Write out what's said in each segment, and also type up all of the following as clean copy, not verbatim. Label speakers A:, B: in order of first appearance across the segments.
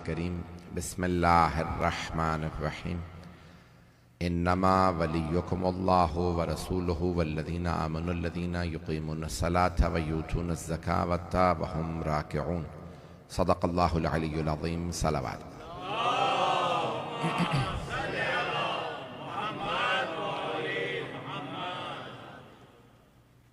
A: کریم۔ بسم اللہ الرحمن الرحیم۔ انما ولیکم اللہ ورسولہ والذین آمنوا الذین یقیمون الصلاة ویؤتون الزکاة وہم راکعون۔ صدق اللہ العلی العظیم۔ صلوات۔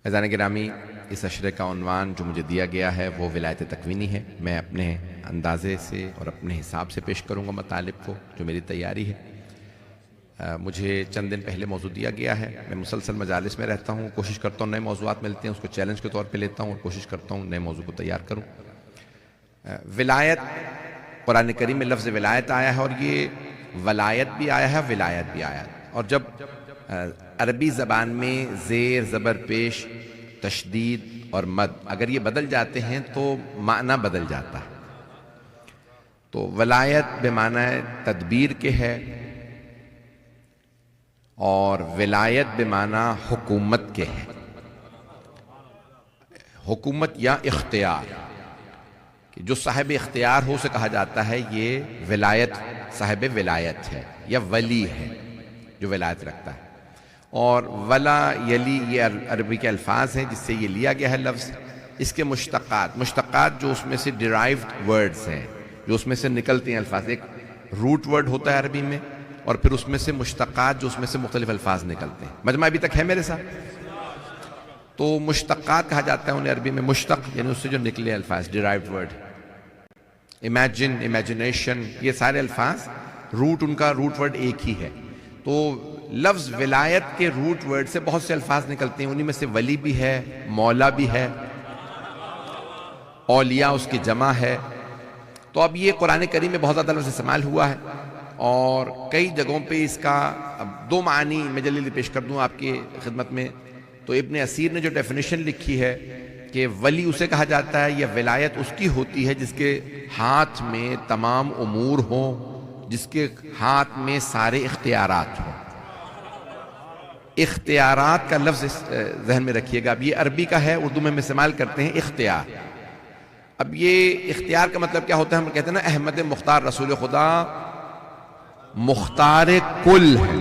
A: عزیزان گرامی، اس عشرے کا عنوان جو مجھے دیا گیا ہے وہ ولایت تکوینی ہے۔ میں اپنے اندازے سے اور اپنے حساب سے پیش کروں گا مطالب کو، جو میری تیاری ہے۔ مجھے چند دن پہلے موضوع دیا گیا ہے۔ میں مسلسل مجالس میں رہتا ہوں، کوشش کرتا ہوں نئے موضوعات ملتے ہیں اس کو چیلنج کے طور پہ لیتا ہوں اور کوشش کرتا ہوں نئے موضوع کو تیار کروں۔ ولایت، قرآن کریم میں لفظ ولایت آیا ہے اور یہ ولایت بھی آیا ہے، ولایت بھی آیا ہے۔ اور جب عربی زبان میں زیر، زبر پیش، تشدید اور مد اگر یہ بدل جاتے ہیں تو معنی بدل جاتا ہے۔ تو ولایت بمعنی تدبیر کے ہے اور ولایت بمعنی حکومت کے ہے۔ حکومت یا اختیار، کہ جو صاحب اختیار ہو اسے کہا جاتا ہے یہ ولایت، صاحب ولایت ہے یا ولی ہے جو ولایت رکھتا ہے۔ اور ولا یلی یہ عربی کے الفاظ ہیں جس سے یہ لیا گیا ہے لفظ۔ اس کے مشتقات جو اس میں سے ڈیرائیوڈ ورڈز ہیں، جو اس میں سے نکلتے ہیں الفاظ، ایک روٹ ورڈ ہوتا ہے عربی میں اور پھر اس میں سے مشتقات جو اس میں سے مختلف الفاظ نکلتے ہیں۔ مجمع ابھی تک ہے میرے ساتھ؟ تو مشتقات کہا جاتا ہے انہیں عربی میں، مشتق یعنی اس سے جو نکلے الفاظ، ڈیرائیوڈ ورڈ۔ امیجن، امیجنیشن، یہ سارے الفاظ روٹ، ان کا روٹ ورڈ ایک ہی ہے۔ تو لفظ ولایت کے روٹ ورڈ سے بہت سے الفاظ نکلتے ہیں، انہی میں سے ولی بھی ہے، مولا بھی ہے، اولیاء اس کی جمع ہے۔ تو اب یہ قرآن کریم میں بہت زیادہ لفظ استعمال ہوا ہے اور کئی جگہوں پہ اس کا اب دو معنی میں جلدی پیش کر دوں آپ کی خدمت میں۔ تو ابن اسیر نے جو ڈیفینیشن لکھی ہے کہ ولی اسے کہا جاتا ہے یا ولایت اس کی ہوتی ہے جس کے ہاتھ میں تمام امور ہوں، جس کے ہاتھ میں سارے اختیارات ہوں۔ اختیارات کا لفظ ذہن میں رکھیے گا۔ اب یہ عربی کا ہے، اردو میں ہم استعمال کرتے ہیں اختیار۔ اب یہ اختیار کا مطلب کیا ہوتا ہے؟ ہم کہتے ہیں نا احمد مختار رسول خدا مختار کل ہے۔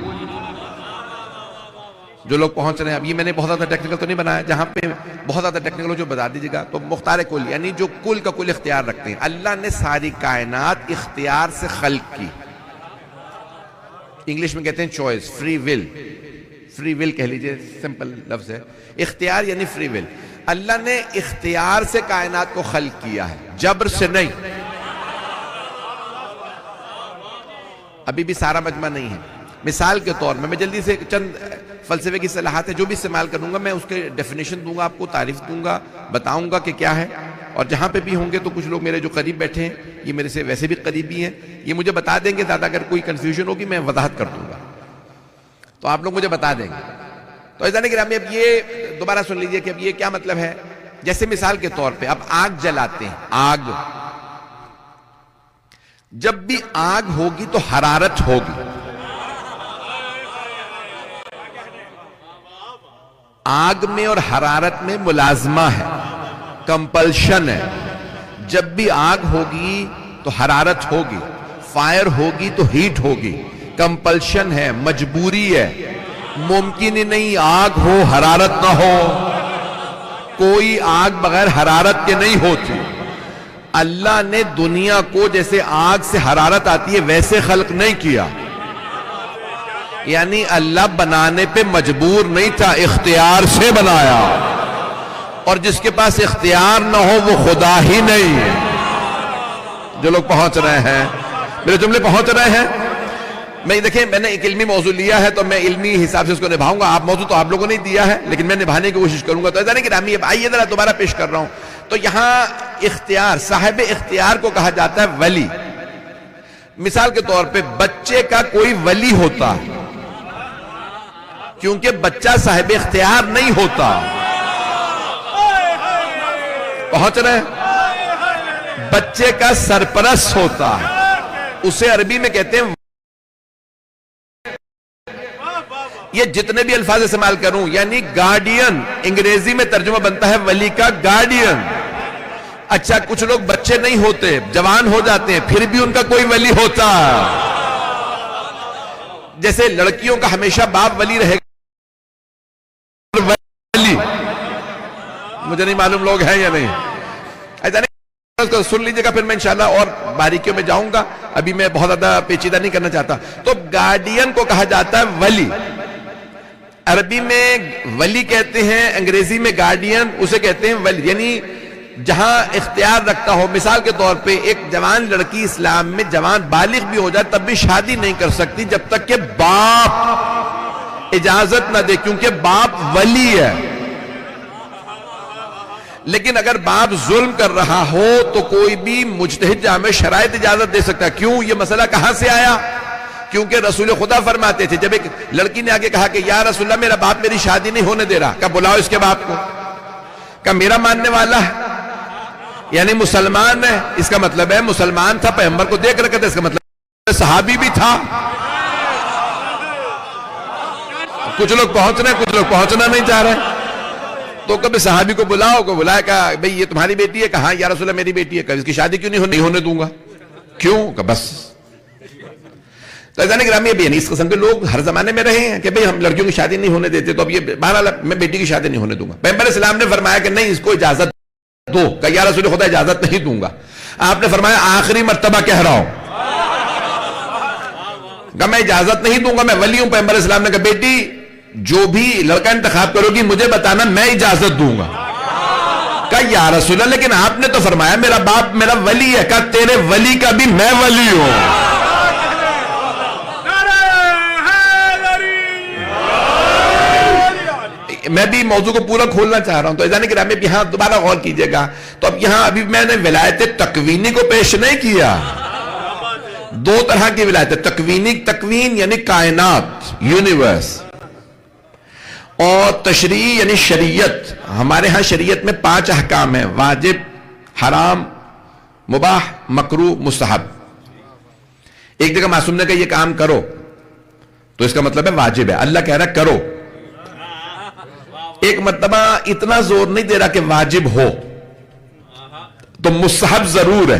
A: جو لوگ پہنچ رہے ہیں، اب یہ میں نے بہت زیادہ ٹیکنیکل تو نہیں بنایا، جہاں پہ بہت زیادہ ٹیکنیکل ہو جو بتا دیجیے گا۔ تو مختار کل یعنی جو کل کا کل اختیار رکھتے ہیں۔ اللہ نے ساری کائنات اختیار سے خلق کی۔ انگلش میں کہتے ہیں choice, free will, free will کہہ لیجئے، سمپل لفظ ہے۔ اختیار یعنی فری ول۔ اللہ نے اختیار سے کائنات کو خلق کیا ہے، جبر سے نہیں۔ ابھی بھی سارا مجمع نہیں ہے۔ مثال کے طور میں جلدی سے چند فلسفے کی اصطلاحات ہے جو بھی استعمال کروں گا، میں اس کے ڈیفینیشن دوں گا، آپ کو تعریف دوں گا، بتاؤں گا کہ کیا ہے۔ اور جہاں پہ بھی ہوں گے تو کچھ لوگ میرے جو قریب بیٹھے ہیں، یہ میرے سے ویسے بھی قریبی ہیں، یہ مجھے بتا دیں گے۔ زیادہ اگر کوئی کنفیوژن ہوگی میں وضاحت کر دوں گا تو آپ لوگ مجھے بتا دیں گے۔ تو عزیزان گرامی، اب یہ دوبارہ سن لیجئے کہ اب یہ کیا مطلب ہے۔ جیسے مثال کے طور پہ اب آگ جلاتے ہیں، آگ، جب بھی آگ ہوگی تو حرارت ہوگی۔ آگ میں اور حرارت میں ملازمہ ہے، کمپلشن ہے۔ جب بھی آگ ہوگی تو حرارت ہوگی، فائر ہوگی تو ہیٹ ہوگی، کمپلشن ہے، مجبوری ہے۔ ممکن ہی نہیں آگ ہو حرارت نہ ہو، کوئی آگ بغیر حرارت کے نہیں ہوتی۔ اللہ نے دنیا کو جیسے آگ سے حرارت آتی ہے ویسے خلق نہیں کیا، یعنی اللہ بنانے پہ مجبور نہیں تھا، اختیار سے بنایا۔ اور جس کے پاس اختیار نہ ہو وہ خدا ہی نہیں ہے۔ جو لوگ پہنچ رہے ہیں، میرے جملے پہنچ رہے ہیں؟ میں دیکھیں، میں نے ایک علمی موضوع لیا ہے تو میں علمی حساب سے اس کو نبھاؤں گا۔ آپ موضوع تو آپ لوگوں نے نہیں دیا ہے لیکن میں نبھانے کی کوشش کروں گا۔ تو عزیزان گرامی، اب آئیے ذرا دوبارہ پیش کر رہا ہوں۔ تو یہاں اختیار، صاحب اختیار کو کہا جاتا ہے ولی۔ مثال کے طور پہ بچے کا کوئی ولی ہوتا ہے کیونکہ بچہ صاحب اختیار نہیں ہوتا۔ پہنچ رہے ہیں؟ بچے کا سرپرست ہوتا ہے، اسے عربی میں کہتے ہیں، یہ جتنے بھی الفاظ استعمال کروں، یعنی گارڈین، انگریزی میں ترجمہ بنتا ہے ولی کا گارڈین۔ اچھا کچھ لوگ بچے نہیں ہوتے، جوان ہو جاتے ہیں، پھر بھی ان کا کوئی ولی ہوتا. جیسے لڑکیوں کا ہمیشہ باپ ولی رہے گا، ولی مجھے نہیں معلوم لوگ ہیں یا نہیں، ایسا نہیں. سن لیجئے گا، پھر میں انشاءاللہ اور باریکیوں میں جاؤں گا، ابھی میں بہت زیادہ پیچیدہ نہیں کرنا چاہتا. تو گارڈین کو کہا جاتا ہے ولی. عربی میں ولی کہتے ہیں، انگریزی میں گارڈین اسے کہتے ہیں ولی، یعنی جہاں اختیار رکھتا ہو. مثال کے طور پہ ایک جوان لڑکی اسلام میں جوان بالغ بھی ہو جائے تب بھی شادی نہیں کر سکتی جب تک کہ باپ اجازت نہ دے، کیونکہ باپ ولی ہے. لیکن اگر باپ ظلم کر رہا ہو تو کوئی بھی مجتہد جامع شرائط اجازت دے سکتا ہے. کیوں؟ یہ مسئلہ کہاں سے آیا؟ کیونکہ رسول خدا فرماتے تھے، جب ایک لڑکی نے آگے کہا کہ یا رسول اللہ میرا باپ میری شادی نہیں ہونے دے رہا، کہا بلاؤ اس کے باپ کو. کہا میرا ماننے والا ہے یعنی مسلمان ہے، اس کا مطلب ہے مسلمان تھا، پیغمبر کو دیکھ رکھا تھا، اس کا مطلب صحابی بھی تھا. کچھ لوگ پہنچ رہے ہیں، کچھ لوگ پہنچنا نہیں چاہ رہے. تو کبھی صحابی کو بلاؤ، کو بلایا، کہا بھئی یہ تمہاری بیٹی ہے؟ کہا یا رسول اللہ میری بیٹی ہے. کہا اس کی شادی کیوں نہیں ہونے دوں گا؟ کیوں؟ کہا بس. تو عزیزان گرامی ابھی یعنی اس قسم کے لوگ ہر زمانے میں رہے ہیں کہ بھئی ہم لڑکیوں کی شادی نہیں ہونے دیتے، تو اب یہ بہرحال میں بیٹی کی شادی نہیں ہونے دوں گا. پیغمبر اسلام نے فرمایا کہ نہیں، اس کو اجازت دو. کہ یا رسول خدا اجازت نہیں دوں گا. آپ نے فرمایا آخری مرتبہ کہہ رہا ہوں، کہ میں اجازت نہیں دوں گا، میں ولی ہوں. پیغمبر اسلام نے کہا بیٹی جو بھی لڑکا انتخاب کرو گی مجھے بتانا، میں اجازت دوں گا. کہا یا رسول اللہ لیکن آپ نے تو فرمایا میرا باپ میرا ولی ہے. کہا تیرے ولی کا بھی میں ولی ہوں. میں بھی موضوع کو پورا کھولنا چاہ رہا ہوں. تو عزیزان گرامی اب یہاں دوبارہ غور کیجئے گا. تو اب یہاں ابھی میں نے ولایت تکوینی کو پیش نہیں کیا. دو طرح کی ولایت، تکوینی، تکوین یعنی کائنات، یونیورس، اور تشریع یعنی شریعت. ہمارے ہاں شریعت میں 5 احکام ہیں: واجب، حرام، مباح، مکروہ، مستحب. ایک جگہ معصوم نے کہا یہ کام کرو تو اس کا مطلب ہے واجب ہے، اللہ کہہ رہا ہے کرو. ایک مرتبہ اتنا زور نہیں دے رہا کہ واجب ہو، تو مستحب ضرور ہے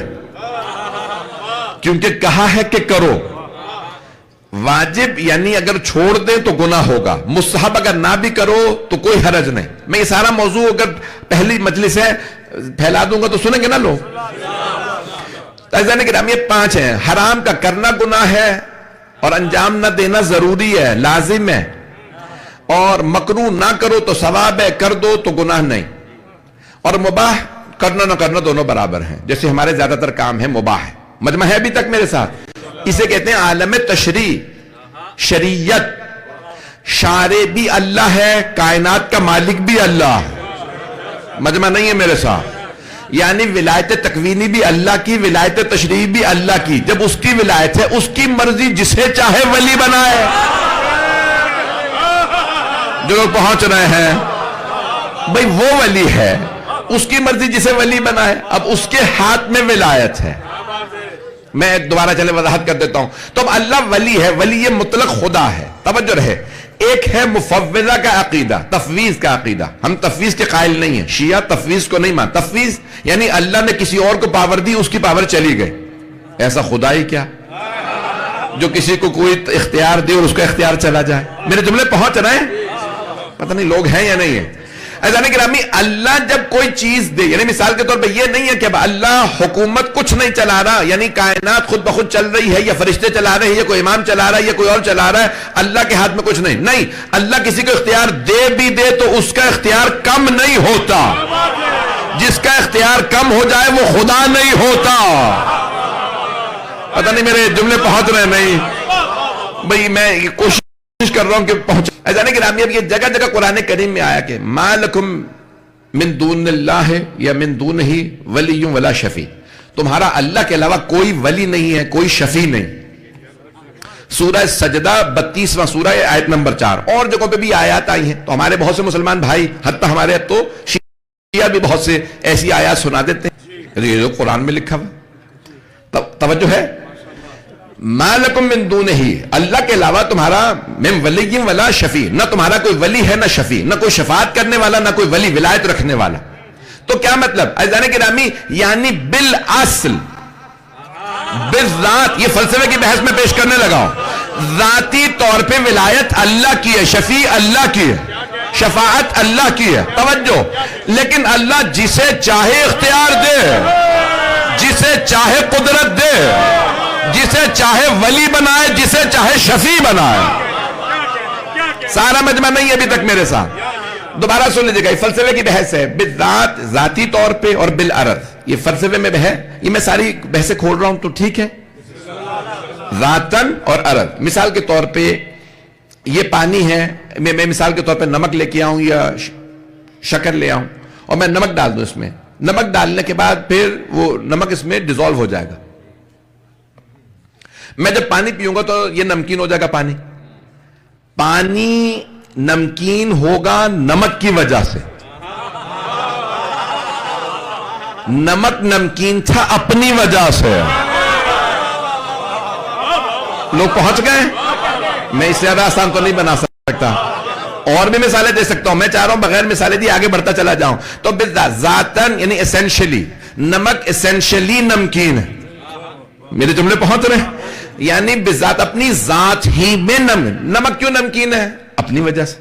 A: کیونکہ کہا ہے کہ کرو. واجب یعنی اگر چھوڑ دیں تو گناہ ہوگا، مستحب اگر نہ بھی کرو تو کوئی حرج نہیں. میں یہ سارا موضوع اگر پہلی مجلس ہے پھیلا دوں گا تو سنیں گے نا لوگ. عزیزان گرامی یہ 5 ہیں. حرام کا کرنا گناہ ہے اور انجام نہ دینا ضروری ہے، لازم ہے. اور مکروہ نہ کرو تو ثواب ہے، کر دو تو گناہ نہیں. اور مباح کرنا نہ کرنا دونوں برابر ہیں. جیسے ہمارے زیادہ تر کام ہے مباح ہے. مجمع ہے ابھی تک میرے ساتھ؟ اسے کہتے ہیں عالم تشریع، شریعت. شارع بھی اللہ ہے، کائنات کا مالک بھی اللہ ہے. مجمع نہیں ہے میرے ساتھ؟ یعنی ولایت تکوینی بھی اللہ کی، ولایت تشریعی بھی اللہ کی. جب اس کی ولایت ہے اس کی مرضی جسے چاہے ولی بنائے. جو لوگ پہنچ رہے ہیں بھئی وہ ولی ہے، اس کی مرضی جسے ولی بنائے. اب اس کے ہاتھ میں ولایت ہے. میں دوبارہ چلے وضاحت کر دیتا ہوں. تو اب اللہ ولی ہے، ولی یہ مطلق خدا ہے. توجہ رہے، ایک ہے مفوضہ کا عقیدہ، تفویض کا عقیدہ. ہم تفویض کے قائل نہیں ہیں، شیعہ تفویض کو نہیں مان. تفویض یعنی اللہ نے کسی اور کو پاور دی، اس کی پاور چلی گئی. ایسا خدا ہی کیا جو کسی کو کوئی اختیار دے اور اس کا اختیار چلا جائے. میرے جملے پہنچ رہے ہیں؟ پتہ نہیں لوگ ہیں یا نہیں ہیں. عزیزان گرامی اللہ جب کوئی چیز دے، یعنی مثال کے طور پہ یہ نہیں ہے کہ اللہ حکومت کچھ نہیں چلا رہا، یعنی کائنات خود بخود چل رہی ہے، یا فرشتے چلا رہے ہیں، یا کوئی امام چلا رہا ہے، یا کوئی اور چلا رہا ہے، اللہ کے ہاتھ میں کچھ نہیں. نہیں، اللہ کسی کو اختیار دے بھی دے تو اس کا اختیار کم نہیں ہوتا. جس کا اختیار کم ہو جائے وہ خدا نہیں ہوتا. پتہ نہیں میرے جملے پہنچ رہے نہیں بھئی. میں کوشش کر رہا ہوں کہ پہنچ. عزیزان گرامی اب یہ جگہ جگہ قرآن کریم میں آیا کہ ما لکم من دون اللہ یا من دونہ ولی ولا شفیع. تمہارا اللہ کے علاوہ کوئی ولی نہیں ہے، کوئی شفیع نہیں. سورہ سجدہ 32واں سورہ آیت نمبر 4. اور جگہوں پہ بھی آیات آئی ہیں. تو ہمارے بہت سے مسلمان بھائی، حتیٰ ہمارے تو شیعہ بھی بہت سے ایسی آیات سنا دیتے ہیں. یہ جو قرآن میں لکھا ہوا. توجہ ہے، ما لکم من دونہ، اللہ کے علاوہ تمہارا من ولی ولا شفیع، نہ تمہارا کوئی ولی ہے نہ شفیع، نہ کوئی شفاعت کرنے والا، نہ کوئی ولی ولایت رکھنے والا. تو کیا مطلب عزیزان گرامی؟ یعنی بالاصل بالذات، یہ فلسفے کی بحث میں پیش کرنے لگا ہوں، ذاتی طور پہ ولایت اللہ کی ہے، شفیع اللہ کی ہے، شفاعت اللہ کی ہے، توجہ، لیکن اللہ جسے چاہے اختیار دے، جسے چاہے قدرت دے، جسے چاہے ولی بنائے، جسے چاہے شفیع بنائے۔ سارا مجمع نہیں ہے ابھی تک میرے ساتھ، دوبارہ سن لیجیے گا، یہ فلسفے کی بحث ہے، بالذات ذاتی طور پہ اور بالعرض، یہ فلسفے میں ہے، یہ میں ساری بحثیں کھول رہا ہوں تو ٹھیک ہے، ذاتن اور عرض۔ مثال کے طور پہ یہ پانی ہے، میں مثال کے طور پہ نمک لے کے آؤں یا شکر لے آؤں اور میں نمک ڈال دوں اس میں، نمک ڈالنے کے بعد پھر وہ نمک اس میں ڈیزولو ہو جائے گا، میں جب پانی پیوں گا تو یہ نمکین ہو جائے گا، پانی نمکین ہوگا نمک کی وجہ سے، نمک نمکین تھا اپنی وجہ سے۔ لوگ پہنچ گئے؟ میں اس سے زیادہ آسان تو نہیں بنا سکتا، اور بھی مثالیں دے سکتا ہوں، میں چاہ رہا ہوں بغیر مثالیں دی آگے بڑھتا چلا جاؤں۔ تو ذاتن یعنی اسینشلی، نمک اسینشلی نمکین ہے، میرے جملے پہنچ رہے ہیں؟ یعنی بذات اپنی ذات ہی میں نمک کیوں نمکین ہے؟ اپنی وجہ سے۔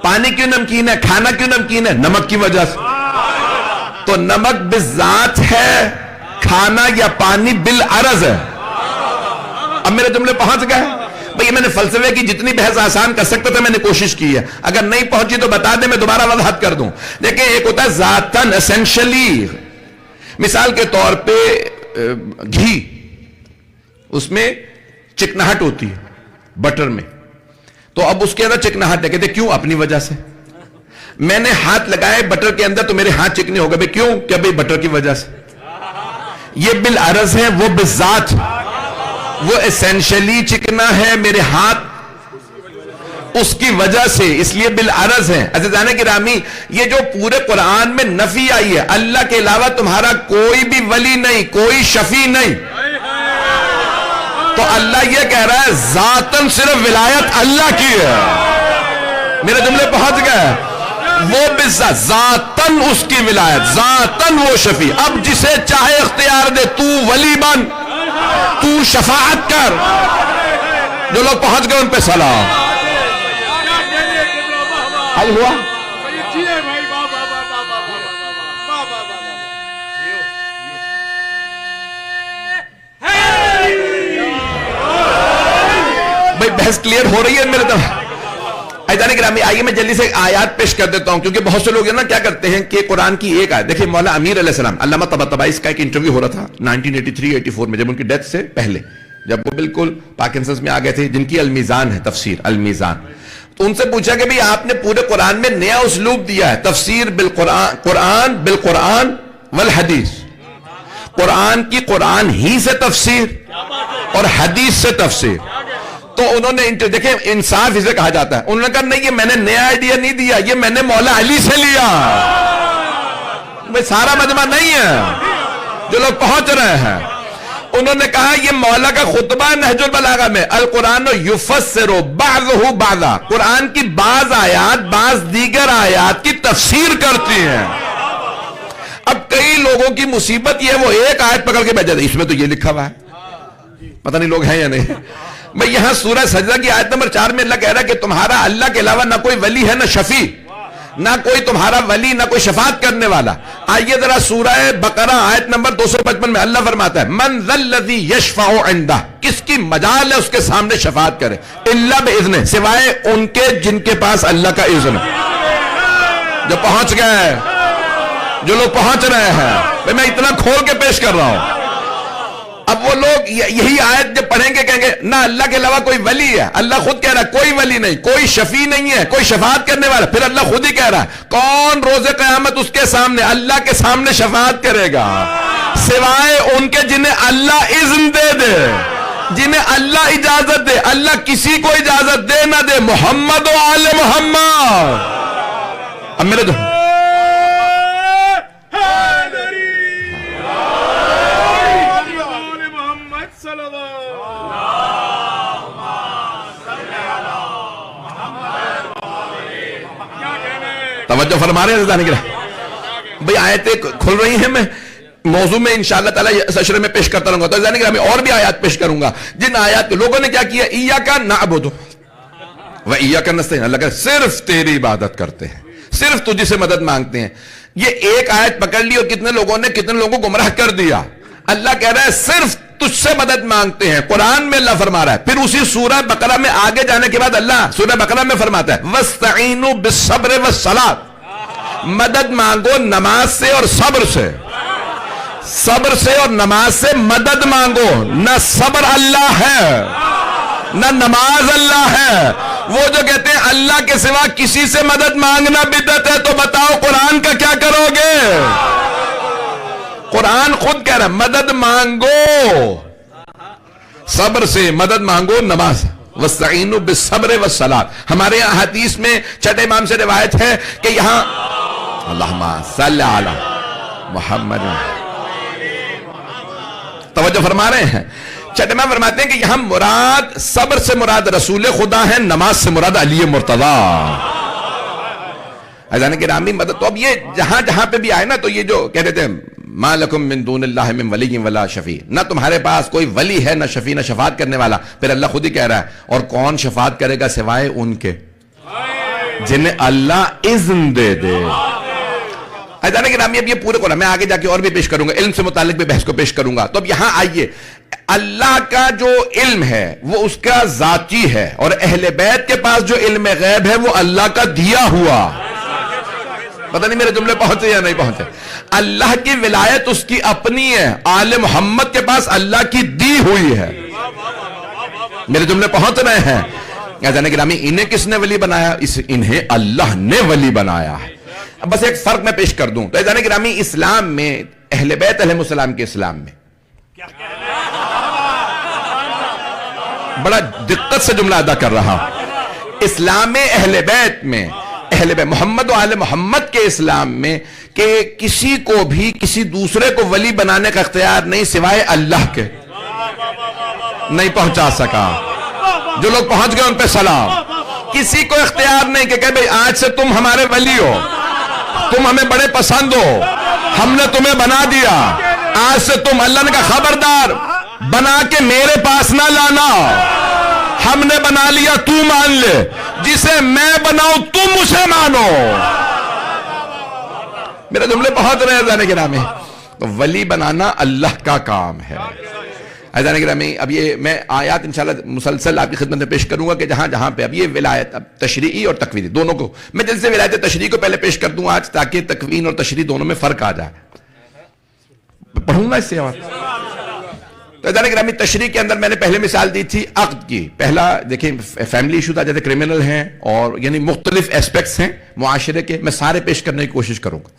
A: پانی کیوں نمکین ہے؟ کھانا کیوں نمکین ہے؟ نمک کی وجہ سے۔ تو نمک بذات ہے، کھانا یا پانی بالعرض ہے۔ اب میرے جملے پہنچ گئے؟ بھئی میں نے فلسفے کی جتنی بحث آسان کر سکتا تھا میں نے کوشش کی ہے، اگر نہیں پہنچی تو بتا دیں، میں دوبارہ وضاحت کر دوں۔ دیکھیں ایک ہوتا ہے ذاتن اسینشلی، مثال کے طور پہ گھی، اس میں چکناہٹ ہوتی ہے بٹر میں، تو اب اس کے اندر چکناہٹ ہے، کہتے کیوں؟ اپنی وجہ سے۔ میں نے ہاتھ لگائے بٹر کے اندر تو میرے ہاتھ چکنے ہو گئے، بھئی کیوں؟ کہ بھئی بٹر کی وجہ سے۔ یہ بالعرض ہے، وہ بالذات، وہ اسینشلی چکنا ہے، میرے ہاتھ اس کی وجہ سے، اس لیے بالعرض ہے۔ عزیزان گرامی، یہ جو پورے قرآن میں نفی آئی ہے، اللہ کے علاوہ تمہارا کوئی بھی ولی نہیں، کوئی شفیع نہیں، تو اللہ یہ کہہ رہا ہے ذاتن صرف ولایت اللہ کی ہے۔ میرے جملے پہنچ گئے؟ وہ بالذات، ذاتن اس کی ولایت، ذاتن وہ شفیع۔ اب جسے چاہے اختیار دے، تو ولی بن، تو شفاعت کر۔ جو لوگ پہنچ گئے ان پہ سلام۔ حل ہوا؟ بھئی بحث کلیئر ہو رہی ہے میرے طرف؟ عزیزان گرامی آئیے میں جلدی سے آیات پیش کر دیتا ہوں، کیونکہ بہت سے لوگ کیا کرتے ہیں کہ قرآن کی ایک آیت، دیکھیں مولا امیر علیہ السلام، علامہ طباطبائی کا ایک انٹرویو ہو رہا تھا 1983-84 میں، جب ان کی ڈیتھ سے پہلے، جب وہ بالکل پارکنسنس میں آ گئے تھے، جن کی المیزان ہے تفسیر، المیزان، تو ان سے پوچھا کہ آپ نے پورے قرآن میں نیا اسلوب دیا ہے، تفسیر بالقرآن، قرآن بالقرآن والحدیث، قرآن کی قرآن ہی سے تفسیر اور حدیث سے تفسیر۔ تو انہوں نے دیکھیں انصاف اسے کہا جاتا ہے، انہوں نے کہا نہیں یہ میں نے نیا آئیڈیا نہیں دیا، یہ میں نے مولا علی سے لیا۔ سارا مجمع نہیں ہے، جو لوگ پہنچ رہے ہیں، انہوں نے کہا یہ مولا کا خطبہ نہج البلاغہ میں، القرآن یفسر بعضہ بعضا، قرآن کی بعض آیات بعض دیگر آیات کی تفسیر کرتی ہیں۔ اب کئی لوگوں کی مصیبت یہ وہ ایک آیت پکڑ کے بیٹھ جاتے ہیں، اس میں تو یہ لکھا ہوا ہے، پتہ نہیں لوگ ہیں یا نہیں۔ میں یہاں سورہ سجدہ کی آیت نمبر 4 میں اللہ کہہ رہا ہے کہ تمہارا اللہ کے علاوہ نہ کوئی ولی ہے، نہ شفیع، نہ کوئی تمہارا ولی، نہ کوئی شفاعت کرنے والا۔ آئیے ذرا سورہ بقرہ آیت نمبر 255 میں اللہ فرماتا ہے من ذا الذی یشفع عندہ، کس کی مجال ہے اس کے سامنے شفاعت کرے، الا باذنہ، سوائے ان کے جن کے پاس اللہ کا اذن ہے۔ جو پہنچ گئے، جو لوگ پہنچ رہے ہیں، میں اتنا کھول کے پیش کر رہا ہوں۔ اب وہ لوگ یہی آیت جب پڑھیں گے کہیں گے نہ اللہ کے علاوہ کوئی ولی ہے، اللہ خود کہہ رہا ہے کوئی ولی نہیں، کوئی شفیع نہیں ہے، کوئی شفاعت کرنے والا، پھر اللہ خود ہی کہہ رہا ہے کون روز قیامت اس کے سامنے، اللہ کے سامنے شفاعت کرے گا، سوائے ان کے جنہیں اللہ اذن دے دے، جنہیں اللہ اجازت دے۔ اللہ کسی کو اجازت دے نہ دے، محمد و آل محمد۔ اب میرے جو توجہ فرما رہے ہیں، بھئی آیتیں کھل رہی ہیں، میں موضوع میں انشاءاللہ تعالیٰ سشرے میں پیش کرتا رہوں گا، تو جانے کہ میں اور بھی آیات پیش کروں گا جن آیات کے لوگوں نے کیا کیا، ایاک نعبد و ایاک نستعین، اللہ کہ صرف تیری عبادت کرتے ہیں، صرف تجھ سے مدد مانگتے ہیں. یہ ایک آیت پکڑ لی اور کتنے لوگوں کو گمراہ کر دیا. اللہ کہہ رہا ہے صرف تجھ سے مدد مانگتے ہیں. قرآن میں اللہ فرما رہا ہے. پھر اسی سورہ بقرہ میں آگے جانے کے بعد اللہ سورہ بقرہ میں فرماتا ہے وَاسْتَعِینُوا بِالصَّبْرِ وَالصَّلَاةِ، مدد مانگو نماز سے اور صبر سے. صبر سے اور نماز سے مدد مانگو. نہ صبر اللہ ہے نہ نماز اللہ ہے. وہ جو کہتے ہیں اللہ کے سوا کسی سے مدد مانگنا بدعت ہے، تو بتاؤ قرآن کا کیا کرو گے؟ قرآن خود کہہ رہا ہے مدد مانگو صبر سے، مدد مانگو نماز. وَاسْتَعِینُوا بِالصَّبْرِ وَالصَّلَاةِ. ہمارے یہاں حدیث میں چھٹے امام سے روایت ہے کہ یہاں اللہم صلی علی محمد، توجہ فرما رہے ہیں، چھٹے امام فرماتے ہیں کہ یہاں مراد صبر سے مراد رسول خدا ہے، نماز سے مراد علی مرتضی. عزیزان گرامی مدد، تو اب یہ جہاں جہاں پہ بھی آئے نا، تو یہ جو کہتے تھے ما لکم من دون اللہ من ولی ولا شفیع، نہ تمہارے پاس کوئی ولی ہے نہ شفیع نہ شفاعت کرنے والا. پھر اللہ خود ہی کہہ رہا ہے اور کون شفاعت کرے گا سوائے ان کے جنہیں اللہ اذن دے دے. عزیزان گرامی اب یہ پورے قرآن میں آگے جا کے اور بھی پیش کروں گا، علم سے متعلق بھی بحث کو پیش کروں گا. تو اب یہاں آئیے، اللہ کا جو علم ہے وہ اس کا ذاتی ہے، اور اہل بیت کے پاس جو علم غیب ہے وہ اللہ کا دیا ہوا. پتہ نہیں میرے جملے پہنچے یا نہیں پہنچے. اللہ کی ولایت اس کی اپنی ہے، آل محمد کے پاس اللہ کی دی ہوئی ہے. میرے جملے پہنچ رہے ہیں؟ عزیزان گرامی انہیں کس نے ولی بنایا؟ انہیں اللہ نے ولی بنایا ہے. بس ایک فرق میں پیش کر دوں تو عزیزان گرامی، اسلام میں اہل بیت علیہ السلام کے اسلام میں بڑا دقت سے جملہ ادا کر رہا ہوں. اسلام اہل بیت میں، اہل بیت محمد و آل محمد کے اسلام میں، کہ کسی کو بھی کسی دوسرے کو ولی بنانے کا اختیار نہیں سوائے اللہ کے. نہیں پہنچا سکا، جو لوگ پہنچ گئے ان پہ سلام. کسی کو اختیار نہیں کہ بھئی آج سے تم ہمارے ولی ہو، تم ہمیں بڑے پسند ہو، ہم نے تمہیں بنا دیا، آج سے تم، اللہ نے کہا خبردار بنا کے میرے پاس نہ لانا، ہم نے بنا لیا تو مان لے، جسے میں بناؤں تم اسے مانو. میرے جملے پہنچ رہے ہیں عزیزان گرامی؟ تو ولی بنانا اللہ کا کام ہے. عزیزان گرامی اب یہ میں آیات انشاءاللہ مسلسل آپ کی خدمت میں پیش کروں گا کہ جہاں جہاں پہ اب یہ ولایت، اب تشریعی اور تکوینی دونوں کو میں جلد سے ولایت تشریعی کو پہلے پیش کر دوں آج، تاکہ تکوین اور تشریع دونوں میں فرق آ جائے. پڑھوں گا اس سے آواز. تو عزیزان گرامی تشریع کے اندر میں نے پہلے مثال دی تھی عقد کی. پہلا دیکھیں فیملی ایشو تھا، جیسے کرمنل ہیں اور یعنی مختلف ایسپیکٹس ہیں معاشرے کے، میں سارے پیش کرنے کی کوشش کروں گا.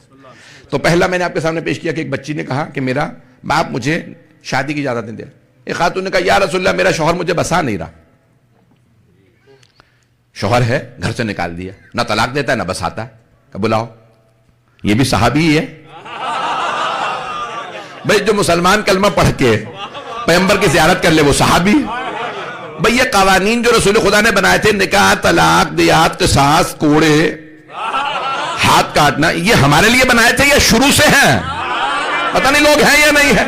A: تو پہلا میں نے آپ کے سامنے پیش کیا کہ ایک بچی نے کہا کہ میرا باپ مجھے شادی کی اجازت نہیں دے. ایک خاتون نے کہا یا رسول اللہ میرا شوہر مجھے بسا نہیں رہا. شوہر ہے گھر سے نکال دیا، نہ طلاق دیتا ہے نہ بساتا ہے. کہ بلاؤ، یہ بھی صحابی ہی ہے بھئی. جو مسلمان کلمہ پڑھ کے پیغمبر کی زیارت کر لے وہ صحابی. بھئی یہ قوانین جو رسول خدا نے بنائے تھے، نکاح، طلاق، دیات، قصاص، کوڑے، ہاتھ کاٹنا، یہ ہمارے لیے بنائے تھے یا شروع سے ہیں؟ پتہ نہیں لوگ ہیں یا نہیں ہیں.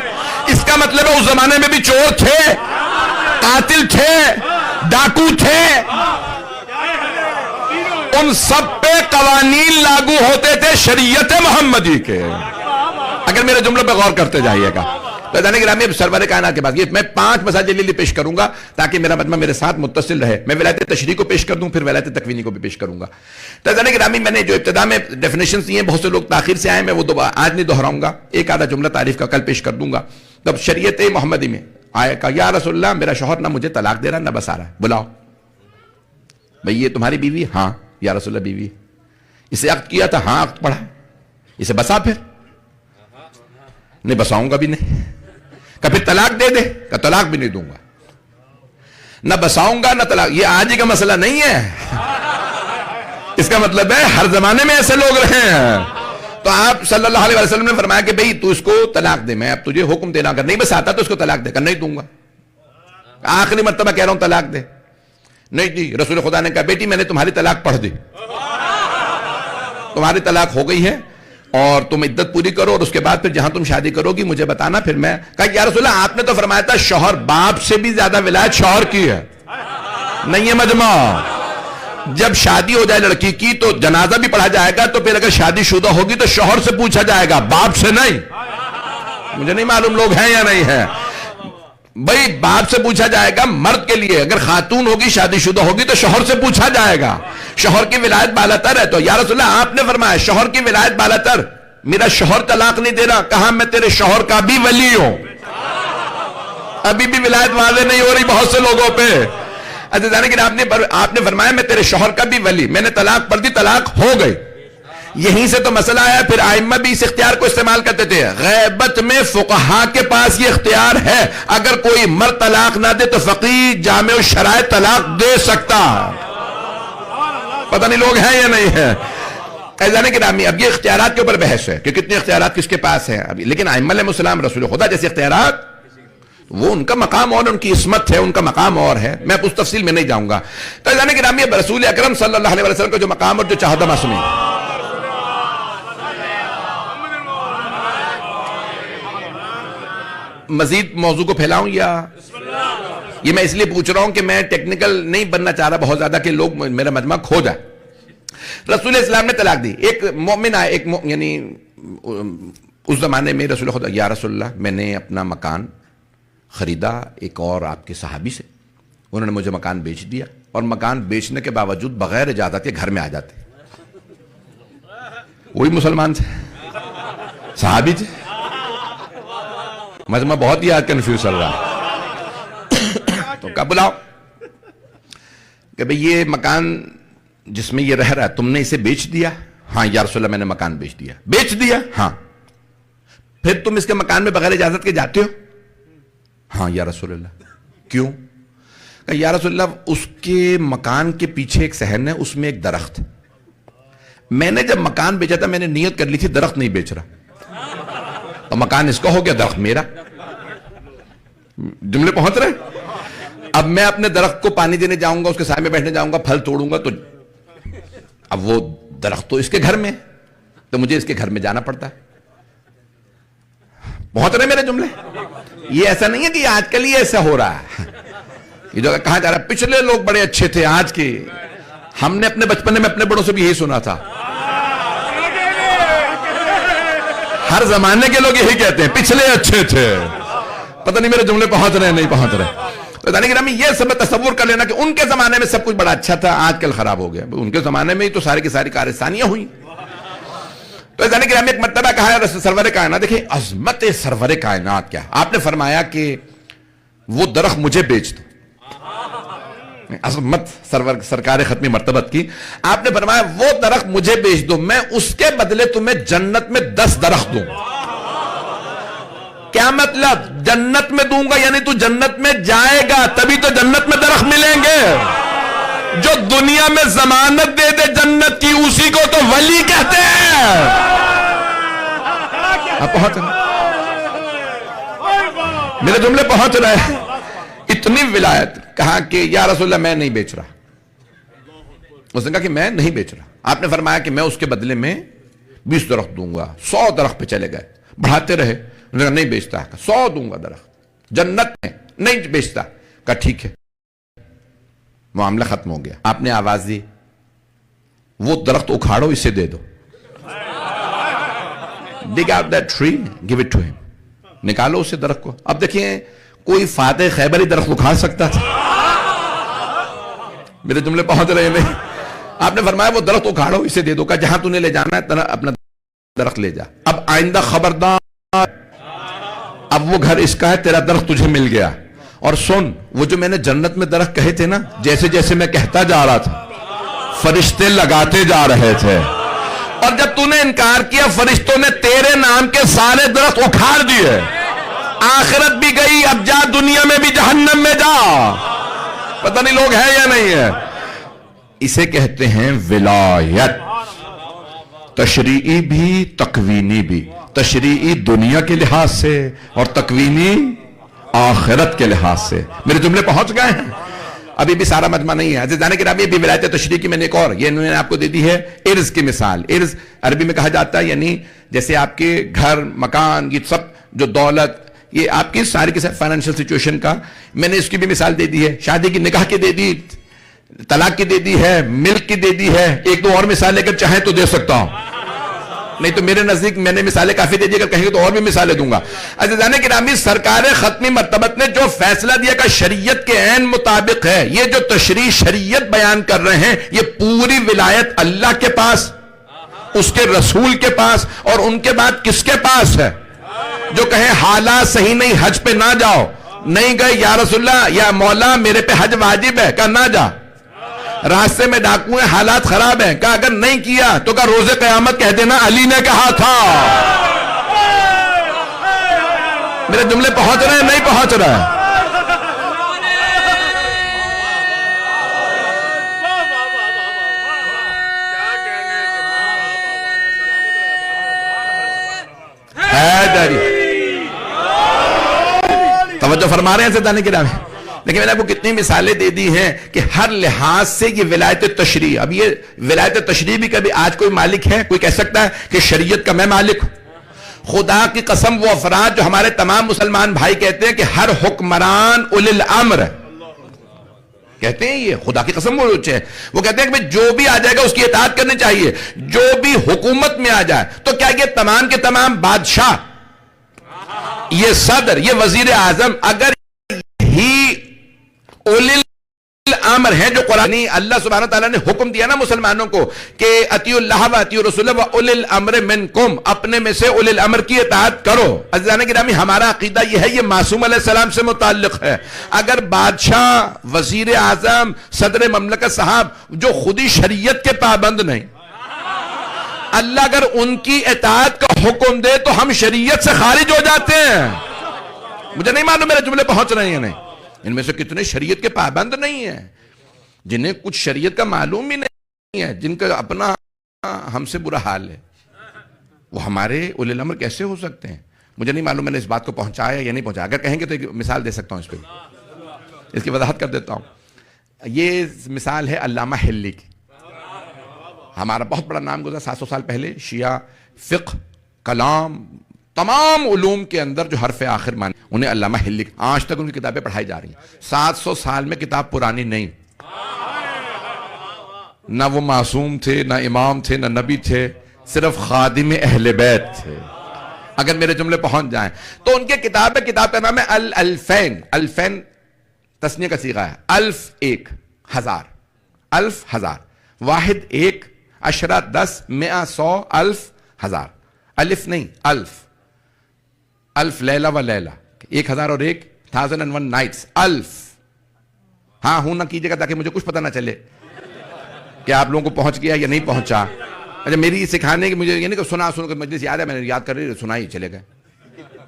A: اس کا مطلب ہے اس زمانے میں بھی چور تھے، قاتل تھے، ڈاکو تھے، ان سب پہ قوانین لاگو ہوتے تھے شریعت محمدی کے. اگر میرے جملوں پہ غور کرتے جائیے گا تو عزیزان گرامی اب سرور کائنات کے بعد یہ میں 5 مسائل جلیلی پیش کروں گا تاکہ میرا مجمع میرے ساتھ متصل رہے. میں ولایت تشریع کو پیش کر دوں، پھر ولایت تکوینی کو بھی پیش کروں گا. تو عزیزان گرامی میں نے جو ابتدا میں ڈیفینیشنز دی ہیں، بہت سے لوگ تاخیر سے آئے، میں وہ آج نہیں دہراؤں گا. ایک آدھا جملہ تعریف کا کل پیش کر دوں گا. تب شریعت محمدی میں آیا کہ یا رسول اللہ میرا شوہر نہ مجھے طلاق دے رہا نہ بسا رہا ہے، بلاؤ. بھئی یہ تمہاری بیوی؟ ہاں. یا رسول اللہ بیوی. اسے عقد کیا تھا؟ ہاں عقد پڑھا. اسے بسا؟ پھر نہیں بساؤں گا بھی نہیں. کہ پھر طلاق دے دے؟ کہ طلاق بھی نہیں دوں گا. نہ بساؤں گا نہ طلاق. یہ آج ہی کا مسئلہ نہیں ہے، اس کا مطلب ہے ہر زمانے میں ایسے لوگ رہے ہیں. تو آپ صلی اللہ علیہ وسلم نے فرمایا کہ بھئی تو اس کو طلاق دے، میں اب تجھے حکم دینا، اگر نہیں بساتا تو اس کو طلاق دے. کہ نہیں دوں گا، آخری مرتبہ کہہ رہا ہوں طلاق دے. نہیں جی، رسول خدا نے کہا بیٹی میں نے تمہاری طلاق پڑھ دی، تمہاری طلاق ہو گئی ہے، اور تم عدت پوری کرو اور اس کے بعد پھر جہاں تم شادی کرو گی مجھے بتانا. پھر میں کہا یا رسول اللہ آپ نے تو فرمایا تھا شوہر باپ سے بھی زیادہ ولایت شوہر کی ہے. نہیں ہے مجمع. جب شادی ہو جائے لڑکی کی تو جنازہ بھی پڑھا جائے گا, تو پھر اگر شادی شدہ ہوگی تو شوہر سے پوچھا جائے گا, باپ سے نہیں. مجھے نہیں معلوم لوگ ہیں یا نہیں ہیں بھائی. باپ سے پوچھا جائے گا مرد کے لیے. اگر خاتون ہوگی شادی شدہ ہوگی تو شوہر سے پوچھا جائے گا. شوہر کی ولایت بالاتر ہے. تو یا رسول اللہ آپ نے فرمایا شوہر کی ولایت بالاتر, میرا شوہر طلاق نہیں دے رہا. کہا میں تیرے شوہر کا بھی ولی ہوں. ابھی بھی ولایت واضح نہیں ہو رہی بہت سے لوگوں پہ. اچھا جانے کہ آپ نے فرمایا میں تیرے شوہر کا بھی ولی, میں نے طلاق پڑھ دی, طلاق ہو گئی. یہیں سے تو مسئلہ آیا. پھر ائمہ بھی اس اختیار کو استعمال کرتے تھے. غیبت میں فقہا کے پاس یہ اختیار ہے, اگر کوئی مرد طلاق نہ دے تو فقیہ جامع الشرائع طلاق دے سکتا. پتہ نہیں لوگ ہیں یا نہیں ہیں. ایزانے گرامی اب یہ اختیارات کے اوپر بحث ہے کہ کتنے اختیارات کس کے پاس ہیں ابھی. لیکن ائمہ علیہ السلام رسول خدا جیسے اختیارات, وہ ان کا مقام اور ان کی عصمت ہے, ان کا مقام اور ہے. میں اس تفصیل میں نہیں جاؤں گا. تو ایزانے گرامی اب رسول اکرم صلی اللہ علیہ وسلم کا جو مقام اور جو چاہدہ معصومی, مزید موضوع کو پھیلاؤں یا یہ میں اس لیے پوچھ رہا ہوں کہ میں ٹیکنیکل نہیں بننا چاہ رہا بہت زیادہ کہ لوگ میرا مجمع کھو جائے. رسول اسلام نے طلاق دی. ایک مومن آئے, یعنی اس زمانے میں رسول خدا, یا رسول اللہ میں نے اپنا مکان خریدا ایک اور آپ کے صحابی سے, انہوں نے مجھے مکان بیچ دیا, اور مکان بیچنے کے باوجود بغیر اجازت کے گھر میں آ جاتے. وہی مسلمان تھے, صحابی تھے. مجمع بہت ہی کنفیوز چل رہا ہے. تو کب بلاؤ کہ بھئی یہ مکان جس میں یہ رہ رہا ہے تم نے اسے بیچ دیا؟ ہاں یا رسول اللہ میں نے مکان بیچ دیا. بیچ دیا؟ ہاں. پھر تم اس کے مکان میں بغیر اجازت کے جاتے ہو؟ ہاں یا رسول اللہ. کیوں؟ کہ یا رسول اللہ اس کے مکان کے پیچھے ایک صحن ہے, اس میں ایک درخت. میں نے جب مکان بیچا تھا میں نے نیت کر لی تھی درخت نہیں بیچ رہا, اور مکان اس کا ہو گیا, درخت میرا. جملے پہنچ رہے. اب میں اپنے درخت کو پانی دینے جاؤں گا, اس کے سائے میں بیٹھنے جاؤں گا, پھل توڑوں گا, تو اب وہ درخت تو اس کے گھر میں, تو مجھے اس کے گھر میں جانا پڑتا ہے. پہنچ رہے میرے جملے. یہ ایسا نہیں ہے کہ آج کل یہ ایسا ہو رہا ہے. یہ جو کہا جا رہا ہے پچھلے لوگ بڑے اچھے تھے, آج کے ہم نے اپنے بچپنے میں اپنے بڑوں سے بھی یہی سنا تھا. ہر زمانے کے لوگ یہی کہتے ہیں پچھلے اچھے تھے. پتہ نہیں میرے جملے پہنچ رہے ہیں نہیں پہنچ رہے. تو یہ سب تصور کر لینا کہ ان کے زمانے میں سب کچھ بڑا اچھا تھا, آج کل خراب ہو گیا. ان کے زمانے میں ہی تو ساری کی ساری کارستانیاں ہوئی. تو ایک مرتبہ کہا ہے سرور کائنات, دیکھیں عظمت سرور کائنات کیا. آپ نے فرمایا کہ وہ درخت مجھے بیچ دو. عظمت سرکار ختمی مرتبت کی. آپ نے فرمایا وہ درخت مجھے بیچ دو, میں اس کے بدلے تمہیں جنت میں 10 درخت دوں. کیا مطلب؟ جنت میں دوں گا یعنی تو جنت میں جائے گا تبھی تو جنت میں درخت ملیں گے. جو دنیا میں ضمانت دے دے جنت کی اسی کو تو ولی کہتے ہیں. آپ پہنچ رہے میرے جملے پہنچ رہے ہیں. اتنی ولایت. کہا کہ یا رسول اللہ میں نہیں بیچ رہا. اس نے کہا کہ میں نہیں بیچ رہا. آپ نے فرمایا کہ میں اس کے بدلے میں 20 درخت دوں گا. 100 درخت پہ چلے گئے, بڑھاتے رہے. انہوں نے کہا نہیں بیچتا. 100 دوں گا درخت جنت میں, نہیں بیچتا. کہا ٹھیک ہے, معاملہ ختم ہو گیا. آپ نے آواز دی وہ درخت اکھاڑو اسے دے دو. Dig out that tree, give it to him. نکالو اسے درخت کو. اب دیکھیں کوئی فاتح خیبری درخت اکھاڑ سکتا تھا؟ میرے جملے پہنچ رہے ہیں. آپ نے فرمایا وہ درخت اکھاڑو اسے دے دو. کہا جہاں تو نے لے جانا ہے اپنا درخت لے جا. اب آئندہ خبردار, اب وہ گھر اس کا ہے, تیرا درخت تجھے مل گیا. اور سن, وہ جو میں نے جنت میں درخت کہے تھے نا, جیسے جیسے میں کہتا جا رہا تھا فرشتے لگاتے جا رہے تھے, اور جب تو نے انکار کیا فرشتوں نے تیرے نام کے سارے درخت اکھاڑ دیے. آخرت بھی گئی, اب جا دنیا میں بھی جہنم میں جا. پتہ نہیں لوگ ہیں یا نہیں ہے. اسے کہتے ہیں ولایت. تشریعی بھی تکوینی بھی. تشریعی دنیا کے لحاظ سے اور تکوینی آخرت کے لحاظ سے. میرے جملے پہنچ گئے ہیں. ابھی بھی سارا مجمع نہیں ہے. عزیزان گرامی ابھی ولایت تشریع کی میں نے ایک اور, یہ انہوں نے آپ کو دے دی ہے ارث کی مثال. ارث عربی میں کہا جاتا ہے یعنی جیسے آپ کے گھر مکان یہ سب جو دولت یہ آپ کی ساری کے ساتھ فائنینشیل سچویشن کا میں نے اس کی بھی مثال دے دی ہے, شادی کی نکاح کی دے دی, طلاق کی دے دی ہے, ملک کی دے دی ہے, ایک دو اور مثالیں اگر چاہیں تو دے سکتا ہوں, نہیں تو میرے نزدیک میں نے مثالیں کافی دے دی, اگر کہیں گے تو اور بھی مثالیں دوں گا. عزیزان گرامی سرکار ختمی مرتبت نے جو فیصلہ دیا کہ شریعت کے عین مطابق ہے, یہ جو تشریح شریعت بیان کر رہے ہیں یہ پوری ولایت اللہ کے پاس, اس کے رسول کے پاس, اور ان کے بعد کس کے پاس ہے؟ جو کہیں حالات صحیح نہیں حج پہ نہ جاؤ, نہیں گئے یا رسول اللہ یا مولا میرے پہ حج واجب ہے, کہا نہ جا. راستے میں ڈاکو ہیں, حالات خراب ہیں, کہا اگر نہیں کیا تو کہا روز قیامت کہہ دینا علی نے کہا تھا. میرے جملے پہنچ رہے ہیں نہیں پہنچ رہے ہیں؟ توجہ فرما رہے ہیں سیدان کرام. لیکن میں نے آپ کو کتنی مثالیں دے دی ہیں کہ ہر لحاظ سے یہ ولایت تشریع. اب یہ ولایت تشریع بھی کبھی آج کوئی مالک ہے, کوئی کہہ سکتا ہے کہ شریعت کا میں مالک ہوں؟ خدا کی قسم وہ افراد جو ہمارے تمام مسلمان بھائی کہتے ہیں کہ ہر حکمران اولی الامر ہے, کہتے ہیں یہ خدا کی قسم وہ کہتے ہیں کہ جو بھی آ جائے گا اس کی اطاعت کرنی چاہیے, جو بھی حکومت میں آ جائے. تو کیا یہ تمام کے تمام بادشاہ, یہ صدر, یہ وزیر اعظم اگر ہی اولی الامر ہیں جو قرآن اللہ سبحانہ وتعالیٰ نے حکم دیا نا مسلمانوں کو کہ اطیعوا اللہ و اطیعوا الرسول و اولی الامر منکم, اپنے میں سے اولی الامر کی اطاعت کرو. عزیزان گرامی ہمارا عقیدہ یہ ہے, یہ معصوم علیہ السلام سے متعلق ہے. اگر بادشاہ, وزیر اعظم, صدر مملکت صاحب جو خودی شریعت کے پابند نہیں, اللہ اگر ان کی اطاعت کا حکم دے تو ہم شریعت سے خارج ہو جاتے ہیں. مجھے نہیں معلوم میرے جملے پہنچ رہے ہیں نہیں. ان میں سے کتنے شریعت کے پابند نہیں ہیں, جنہیں کچھ شریعت کا معلوم ہی نہیں ہے, جن کا اپنا ہم سے برا حال ہے, وہ ہمارے اولی الامر کیسے ہو سکتے ہیں؟ مجھے نہیں معلوم میں نے اس بات کو پہنچایا یا نہیں پہنچایا. اگر کہیں گے تو ایک مثال دے سکتا ہوں اس پہ, اس کی وضاحت کر دیتا ہوں. یہ مثال ہے علامہ حلی کی. ہمارا بہت بڑا نام گزرا 700 سال پہلے, شیعہ فقہ, کلام, تمام علوم کے اندر جو حرف آخر مانے, انہیں علامہ حلی. آج تک ان کی کتابیں پڑھائی جا رہی ہیں. 700 سال میں کتاب پرانی نہیں. نہ وہ معصوم تھے, نہ امام تھے, نہ نبی تھے, صرف خادم اہل بیت تھے. اگر میرے جملے پہنچ جائیں تو ان کے کتاب کا نام ہے الفین. الفین تسنیہ کا صیغہ ہے. الف ایک, ہزار, الف ہزار, واحد ایک, عشرہ 10, 100 100, الف ہزار. الف نہیں الف, الف لیلہ و لیلہ, 1000 اور ایک, 1001 نائٹس, الف. ہاں ہوں نہ کیجئے گا تاکہ مجھے کچھ پتہ نہ چلے کہ آپ لوگوں کو پہنچ گیا یا نہیں پہنچا. اچھا میری سکھانے کی مجھے یہ نہیں کہ سنا کر مجلس یاد ہے میں نے یاد کر رہی سنا ہی چلے گئے,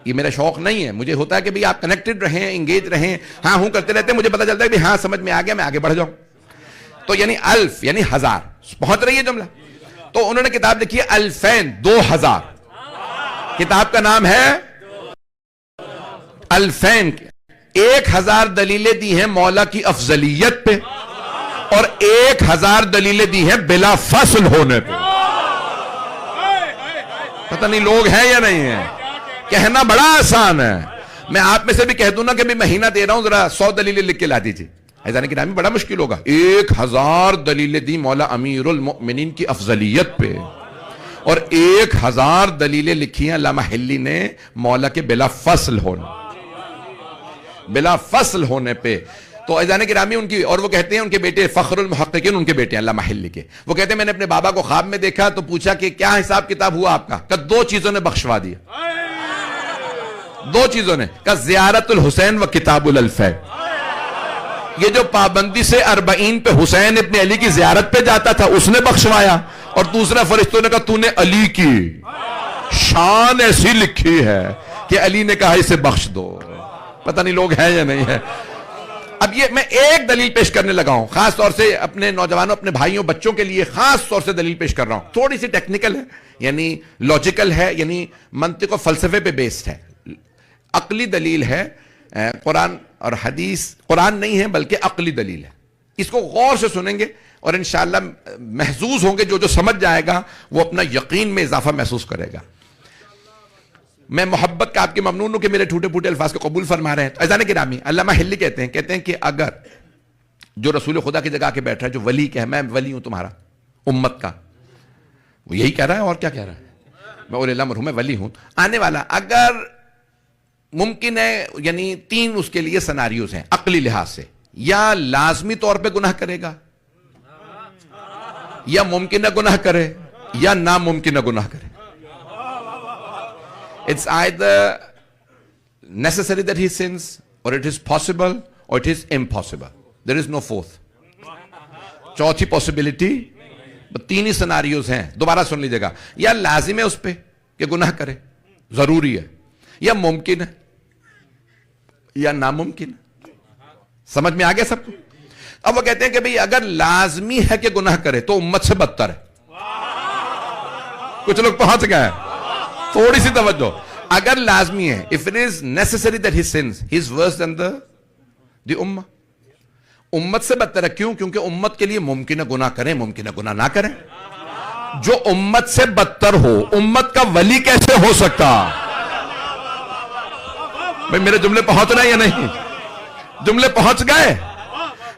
A: یہ میرا شوق نہیں ہے. مجھے ہوتا ہے کہ بھئی آپ کنیکٹڈ رہیں, انگیج رہیں, ہاں ہوں کرتے رہتے ہیں, مجھے پتہ چلتا ہے کہ ہاں سمجھ میں آ گیا, میں آگے بڑھ جاؤں. تو یعنی الف یعنی ہزار, پہنچ رہی ہے جملہ. تو انہوں نے کتاب لکھی ہے الفین, 2000. کتاب کا نام ہے الفین. 1000 دلیلیں دی ہیں مولا کی افضلیت پہ, اور 1000 دلیلیں دی ہیں بلا فصل ہونے پہ. پتہ نہیں لوگ ہیں یا نہیں ہیں, کہنا بڑا آسان ہے. میں آپ میں سے بھی کہہ دوں نا کہ میں مہینہ دے رہا ہوں, ذرا 100 دلیلیں لکھ کے لا دیجیے. ایسا نہیں کہ نامی بڑا مشکل ہوگا. 1000 دلیلیں دی مولا امیر المؤمنین کی افضلیت پہ, اور 1000 دلیلیں لکھی ہیں علامہ حلی نے مولا کے بلا فصل ہونے پہ. تو ایزان گرامی ان کی, اور وہ کہتے ہیں ان کے بیٹے فخر المحققین ان کے بیٹے ہیں علامہ حلی کے, وہ کہتے ہیں میں نے اپنے بابا کو خواب میں دیکھا تو پوچھا کہ کیا حساب کتاب ہوا آپ کا؟ کہ 2 چیزوں نے بخشوا دیا. 2 چیزوں نے, کہ زیارت الحسین و کتاب الالفین. یہ جو پابندی سے 40 پہ حسین ابن علی کی زیارت پہ جاتا تھا اس نے بخشوایا, اور دوسرا فرشتوں نے کہا تو نے علی کی شان ایسی لکھی ہے کہ علی نے کہا اسے بخش دو. پتہ نہیں لوگ ہیں یا نہیں ہے. اب یہ میں ایک دلیل پیش کرنے لگا ہوں, خاص طور سے اپنے نوجوانوں, اپنے بھائیوں, بچوں کے لیے خاص طور سے دلیل پیش کر رہا ہوں. تھوڑی سی ٹیکنیکل ہے, یعنی لاجیکل ہے, یعنی منطق و فلسفے پہ بیسڈ ہے. عقلی دلیل ہے. قرآن اور حدیث, قرآن نہیں ہے بلکہ عقلی دلیل ہے. اس کو غور سے سنیں گے اور انشاءاللہ محظوظ ہوں گے. جو سمجھ جائے گا وہ اپنا یقین میں اضافہ محسوس کرے گا. میں محبت کا آپ کے ممنون ہوں کہ میرے ٹوٹے پھوٹے الفاظ کو قبول فرما رہے ہیں. تو عزیزان گرامی، علامہ ہلی کہتے ہیں کہ اگر جو رسول خدا کی جگہ کے بیٹھ رہا ہے، جو ولی کہ میں ولی ہوں تمہارا امت کا، وہ یہی کہہ رہا ہے اور کیا کہہ رہا ہے؟ میں اولیاء اللہ مرحوم میں ولی ہوں. آنے والا اگر ممکن ہے، یعنی 3 اس کے لیے سناریوز ہیں عقلی لحاظ سے، یا لازمی طور پہ گناہ کرے گا، یا ممکنہ گناہ کرے، یا ناممکنہ گناہ کرے. It's either necessary that he sins, or it is possible, or it is impossible. There is no fourth. چوتھی possibility، 3 ہی سناریوز ہیں. دوبارہ سن لیجیے گا، یا لازم ہے اس پہ کہ گناہ کرے، ضروری ہے، یا ممکن ہے، یا ناممکن ہے. سمجھ میں آ گیا سب کو؟ اب وہ کہتے ہیں کہ بھئی اگر لازمی ہے کہ گناہ کرے تو امت سے بدتر ہے. کچھ لوگ پہنچ گئے ہیں، تھوڑی سی توجہ. اگر لازمی ہے، if it is necessary that he sins, he is worse than the ummah. امت سے بدتر ہے. کیوں؟ کیونکہ امت کے لیے ممکنہ گناہ کریں، ممکنہ گناہ نہ کریں. جو امت سے بدتر ہو، امت کا ولی کیسے ہو سکتا؟ بھئی میرے جملے پہنچ رہے ہیں یا نہیں؟ جملے پہنچ گئے؟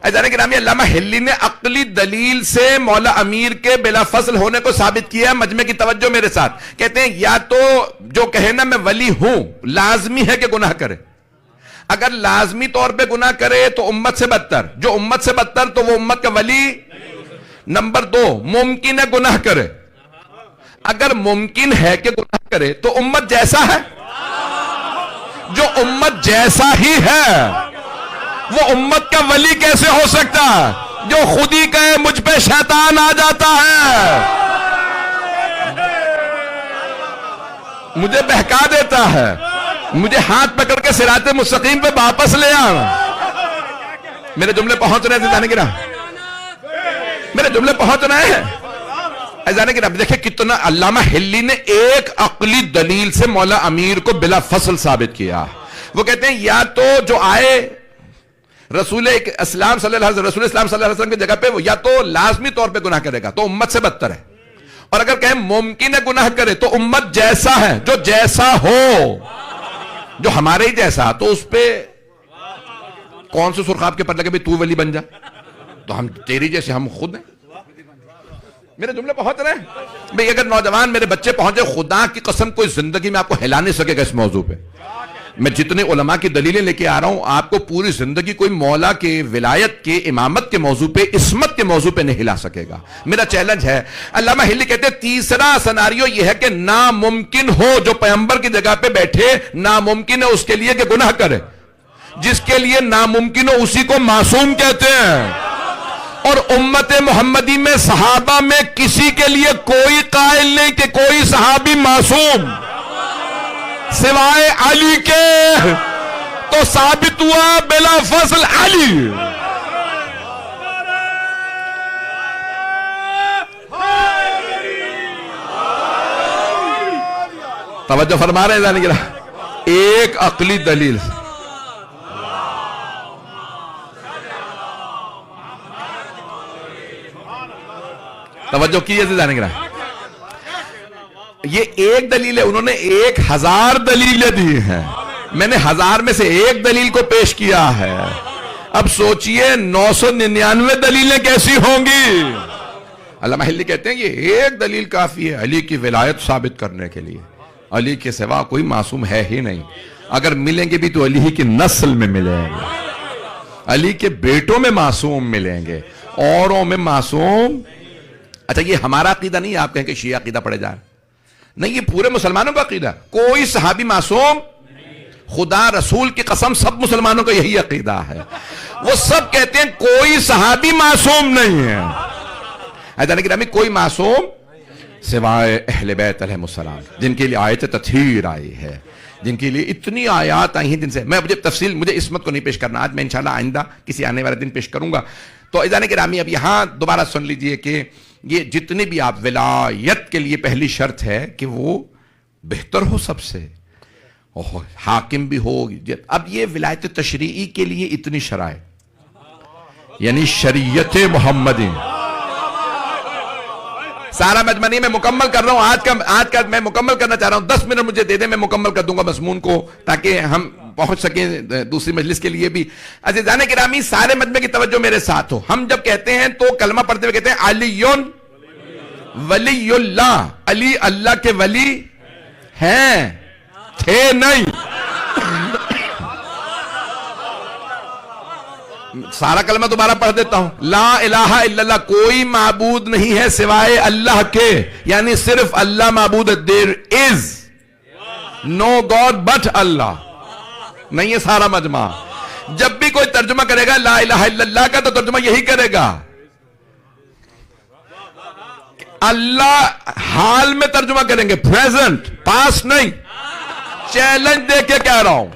A: عزیزان گرامی، علامہ ہلی نے عقلی دلیل سے مولا امیر کے بلا فضل ہونے کو ثابت کیا ہے. مجمع کی توجہ میرے ساتھ. کہتے ہیں یا تو جو کہے نا میں ولی ہوں، لازمی ہے کہ گناہ کرے. اگر لازمی طور پہ گناہ کرے تو امت سے بدتر. جو امت سے بدتر تو وہ امت کا ولی. نمبر 2، ممکن ہے گناہ کرے. اگر ممکن ہے کہ گناہ کرے تو امت جیسا ہے. جو امت جیسا ہی ہے وہ امت کا ولی کیسے ہو سکتا ہے؟ جو خود ہی کہے مجھ پہ شیطان آ جاتا ہے، مجھے بہکا دیتا ہے، مجھے ہاتھ پکڑ کے صراط مستقیم پہ واپس لے آ. میرے جملے پہنچ رہے ہیں عزیزان گرامی؟ میرے جملے پہنچ رہے ہیں عزیزان گرامی؟ دیکھیں کتنا علامہ ہلی نے ایک عقلی دلیل سے مولا امیر کو بلا فصل ثابت کیا. وہ کہتے ہیں یا تو جو آئے رسول اسلام صلی اللہ علیہ وسلم کی جگہ پہ، وہ یا تو لازمی طور پہ گناہ کرے گا تو امت سے بدتر ہے، اور اگر کہیں ممکن ہے گناہ کرے تو امت جیسا ہے. جو جیسا ہو، جو ہمارے ہی جیسا، تو اس پہ کون سے سرخاب کے پر لگے بھی تو ولی بن جا، تو ہم تیری جیسے ہم خود ہیں. میرے جملے پہنچ رہے ہیں بھئی؟ اگر نوجوان میرے بچے پہنچے، خدا کی قسم کوئی زندگی میں آپ کو ہلا نہیں سکے گا اس موضوع پہ. میں جتنے علماء کی دلیلیں لے کے آ رہا ہوں، آپ کو پوری زندگی کوئی مولا کے ولایت کے امامت کے موضوع پہ، عصمت کے موضوع پہ نہیں ہلا سکے گا. میرا چیلنج ہے. علامہ ہلی کہتے ہیں تیسرا سناریو یہ ہے کہ ناممکن ہو، جو پیغمبر کی جگہ پہ بیٹھے ناممکن ہے اس کے لیے کہ گناہ کرے. جس کے لیے ناممکن ہو اسی کو معصوم کہتے ہیں. اور امت محمدی میں صحابہ میں کسی کے لیے کوئی قائل نہیں کہ کوئی صحابی معصوم سوائے علی کے. تو ثابت ہوا بلا فضل علی. توجہ فرما رہے ہیں جانے گرا؟ ایک عقلی دلیل. توجہ کیجئے جانے گرا؟ یہ ایک دلیل ہے، انہوں نے 1000 دلیلیں دی ہیں. میں نے 1000 میں سے ایک دلیل کو پیش کیا ہے. اب سوچئے 999 دلیلیں کیسی ہوں گی. علامہ ہلی کہتے ہیں یہ ایک دلیل کافی ہے علی کی ولایت ثابت کرنے کے لیے. علی کے سوا کوئی معصوم ہے ہی نہیں. اگر ملیں گے بھی تو علی ہی کی نسل میں ملیں گے، علی کے بیٹوں میں معصوم ملیں گے، اوروں میں معصوم. اچھا یہ ہمارا عقیدہ نہیں ہے، آپ کہیں کہ شیعہ عقیدہ پڑے جا رہا نہیں، یہ پورے مسلمانوں کا عقیدہ. کوئی صحابی معصوم، خدا رسول کی قسم سب مسلمانوں کا یہی عقیدہ ہے. وہ سب کہتے ہیں کوئی صحابی معصوم نہیں ہے. حضرت گرامی کوئی معصوم سوائے اہل بیت علیہ السلام، جن کے لیے آیت تطہیر آئی ہے، جن کے لیے اتنی آیات آئی ہیں جن سے میں تفصیل مجھے عصمت کو نہیں پیش کرنا آج، میں انشاءاللہ آئندہ کسی آنے والے دن پیش کروں گا. تو عزیزان گرامی اب یہاں دوبارہ سن لیجئے کہ یہ جتنی بھی آپ ولایت کے لیے پہلی شرط ہے کہ وہ بہتر ہو سب سے، حاکم بھی ہو. اب یہ ولایت تشریعی کے لیے اتنی شرائط، یعنی شریعت محمدی سارا مجمع نہیں، میں مکمل کر رہا ہوں آج کا میں مکمل کرنا چاہ رہا ہوں. 10 منٹ مجھے دے دیں، میں مکمل کر دوں گا مضمون کو تاکہ ہم پہنچ سکیں دوسری مجلس کے لیے بھی. عزیزان گرامی، سارے مجمع کی توجہ میرے ساتھ ہو. ہم جب کہتے ہیں تو کلمہ پڑھتے ہوئے کہتے ہیں علی ولی اللہ. علی اللہ کے ولی ہیں، تھے نہیں. سارا کلمہ دوبارہ پڑھ دیتا ہوں. لا الہ الا اللہ، کوئی معبود نہیں ہے سوائے اللہ کے، یعنی صرف اللہ معبود ہے. There is no God but اللہ. نہیں ہے سارا مجمع. جب بھی کوئی ترجمہ کرے گا لا الہ الا اللہ کا تو ترجمہ یہی کرے گا. اللہ حال میں ترجمہ کریں گے، پریزنٹ، پاسٹ نہیں. چیلنج دے کے کہہ رہا ہوں،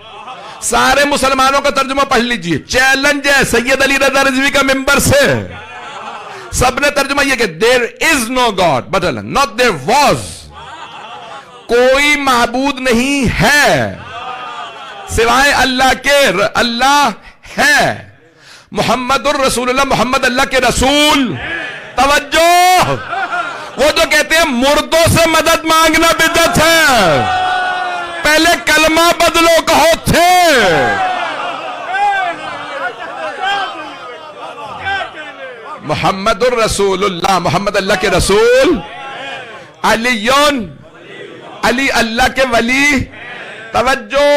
A: سارے مسلمانوں کا ترجمہ پڑھ لیجئے. چیلنج ہے سید علی رضا رضوی کا ممبر سے. سب نے ترجمہ یہ کہ there is no God but Allah, not there was. کوئی معبود نہیں ہے سوائے اللہ کے، اللہ ہے. محمد الرسول اللہ، محمد اللہ کے رسول. توجہ، وہ جو کہتے ہیں مردوں سے مدد مانگنا بدعت ہے، پہلے کلمہ بدلو کہو تھے. محمد الرسول اللہ، محمد اللہ کے رسول. علی اللہ کے ولی. توجہ،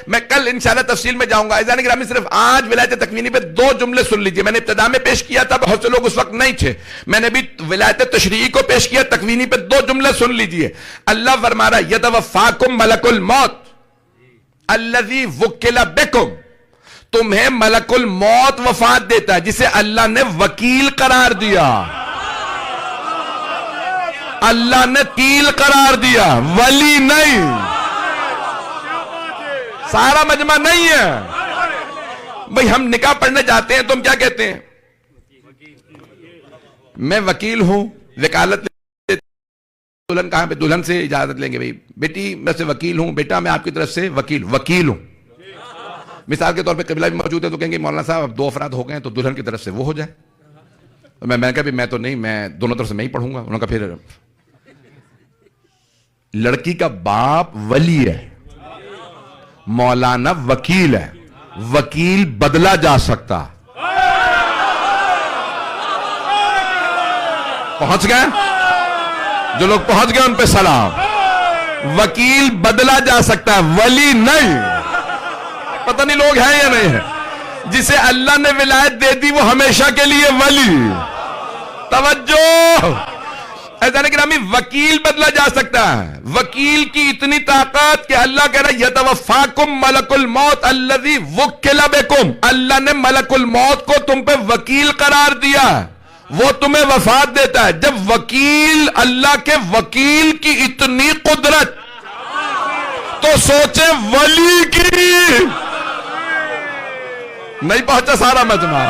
A: میں کل انشاءاللہ تفصیل میں جاؤں گا. عزیزان گرامی، صرف آج ولایت تکوینی پہ 2 جملے سن لیجئے. میں نے ابتدا میں پیش کیا تھا، بہت سے لوگ اس وقت نہیں تھے. میں نے بھی ولایت تشریعی کو پیش کیا، تکوینی پہ 2 جملے سن لیجئے. اللہ فرما رہا ہے یتوفاکم ملک الموت الذی وکل بکم. تمہیں ملک الموت وفات دیتا ہے جسے اللہ نے وکیل قرار دیا. اللہ نے وکیل قرار دیا، ولی نہیں. سارا مجمع نہیں ہے. بھئی ہم نکاح پڑھنے جاتے ہیں تو ہم کیا کہتے ہیں؟ میں وکیل ہوں، وکالت. دلہن کہاں پہ؟ دلہن سے اجازت لیں گے. بھئی بیٹی میں سے وکیل ہوں، بیٹا میں آپ کی طرف سے وکیل ہوں. مثال کے طور پہ قبلہ بھی موجود ہے تو کہیں گے مولانا صاحب اب 2 افراد ہو گئے ہیں تو دلہن کی طرف سے وہ ہو جائے. میں نے کہا میں تو نہیں، میں دونوں طرف سے میں ہی پڑھوں گا. انہوں نے کہا پھر لڑکی کا باپ ولی ہے، مولانا وکیل ہے. وکیل بدلا جا سکتا. پہنچ گئے؟ جو لوگ پہنچ گئے ان پہ سلام. وکیل بدلا جا سکتا ہے، ولی نہیں. پتہ نہیں لوگ ہیں یا نہیں ہیں. جسے اللہ نے ولایت دے دی وہ ہمیشہ کے لیے ولی. توجہ، ایسا گرامی، وکیل بدلا جا سکتا ہے. وکیل کی اتنی طاقت کہ اللہ کہہ رہا ہے یتوفاکم ملک الموت الذی وکل بکم. اللہ نے ملک الموت کو تم پہ وکیل قرار دیا، وہ تمہیں وفات دیتا ہے. جب وکیل، اللہ کے وکیل کی اتنی قدرت تو سوچے ولی کی. نہیں پہنچا سارا مجمع.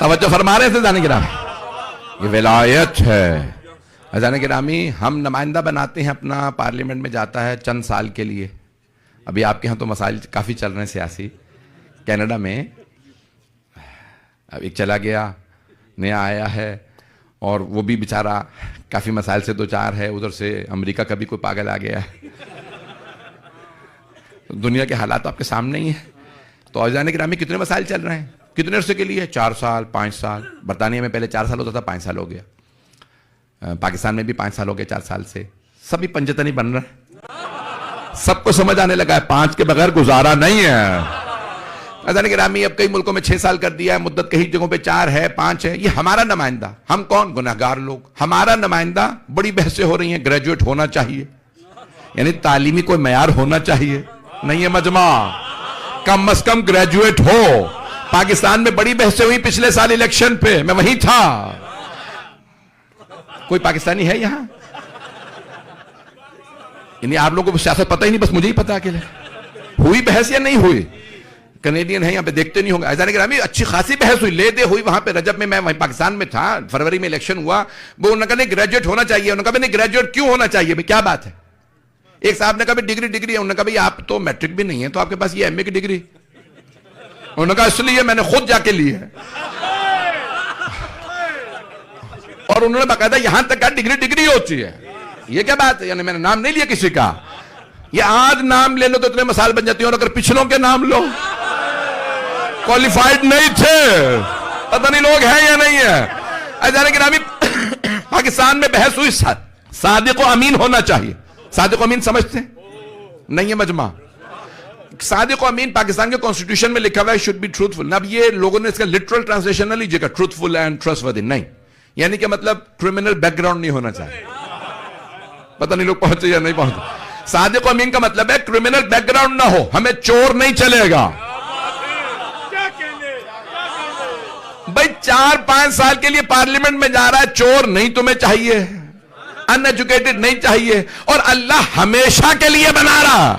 A: توجہ فرما رہے تھے جانے گرامی، یہ ولایت ہے. جانے گرامی، ہم نمائندہ بناتے ہیں اپنا، پارلیمنٹ میں جاتا ہے چند سال کے لیے. ابھی آپ کے ہاں تو مسائل کافی چل رہے ہیں سیاسی. کینیڈا میں اب ایک چلا گیا، نیا آیا ہے، اور وہ بھی بیچارہ کافی مسائل سے 2-4 ہے. ادھر سے امریکہ کا بھی کوئی پاگل آ گیا ہے. دنیا کے حالات آپ کے سامنے ہی ہیں. تو عزیزان گرامی، کتنے مسائل چل رہے ہیں؟ کتنے عرصے کے لیے؟ 4 سال 5 سال. برطانیہ میں پہلے 4 سال ہوتا تھا، 5 سال ہو گیا. پاکستان میں بھی 5 سال ہو گیا 4 سال سے. سبھی پنجتنی بن رہا ہے. سب کو سمجھ آنے لگا ہے 5 کے بغیر گزارا نہیں ہے. عزیزان گرامی، اب کئی ملکوں میں 6 سال کر دیا ہے مدت، کئی جگہوں پہ 4 ہے 5 ہے. یہ ہمارا نمائندہ، ہم کون؟ گناہگار لوگ. ہمارا نمائندہ، بڑی بحثیں ہو رہی ہیں، گریجویٹ ہونا چاہیے، یعنی تعلیمی کوئی معیار ہونا چاہیے. نہیں ہے مجمع، کم از کم گریجویٹ ہو. پاکستان میں بڑی بحثیں ہوئی پچھلے سال الیکشن پہ، میں وہیں تھا. کوئی پاکستانی ہے یہاں؟ یعنی آپ لوگوں کو سیاست پتہ ہی نہیں، بس مجھے ہی پتا اکیلے. ہوئی بحث یا نہیں ہوئی؟ کینیڈین ہیں یہاں پہ دیکھتے نہیں ہوں گے. عزیزان گرامی اچھی خاصی بحث ہوئی, لے دے ہوئی وہاں پہ رجب میں. میں وہیں پاکستان میں تھا, فروری میں الیکشن ہوا. وہ انہوں نے کہا نہیں گریجویٹ ہونا چاہیے. انہوں نے کہا نہیں گریجویٹ کیوں ہونا چاہیے, کیا بات ہے. ایک صاحب نے کہا ڈگری ہے. انہوں نے کہا بھائی آپ تو میٹرک بھی نہیں ہے تو آپ کے پاس یہ ایم اے کی ڈگری. انہوں نے کہا اس لیے میں نے خود جا کے لی ہے. اور انہوں نے باقاعدہ یہاں تک کہا ڈگری ہوتی ہے. یہ کیا بات ہے, یعنی میں نے نام نہیں لیا کسی کا. یہ آج نام لے لو تو اتنے مسائل بن جاتی ہیں, اور اگر پچھلوں کے نام لو کوالیفائڈ نہیں تھے, پتہ نہیں لوگ ہیں یا نہیں ہے. عزیزان گرامی پاکستان میں بحث ہوئی صادق و امین ہونا چاہیے. صادق و امین سمجھتے ہیں نہیں ہے مجمع. صادق و امین پاکستان کے کانسٹیٹیوشن میں لکھا ہوا ہے, شوڈ بی ٹروتھفل. اب یہ لوگوں نے اس کا لٹرل ٹرانسلیشن نہ لیجیے گا, ٹروتھفل اینڈ ٹرسٹورتھی نہیں, یعنی کہ مطلب کرمنل بیک گراؤنڈ نہیں ہونا چاہیے. پتہ نہیں لوگ پہنچے یا نہیں پہنچے. صادق و امین کا مطلب ہے کرمنل بیک گراؤنڈ نہ ہو, ہمیں چور نہیں چلے گا. بھائی 4-5 سال کے لیے پارلیمنٹ میں جا رہا ہے, چور نہیں تمہیں چاہیے, ان ایجوکیٹڈ نہیں چاہیے. اور اللہ ہمیشہ کے لیے بنا رہا.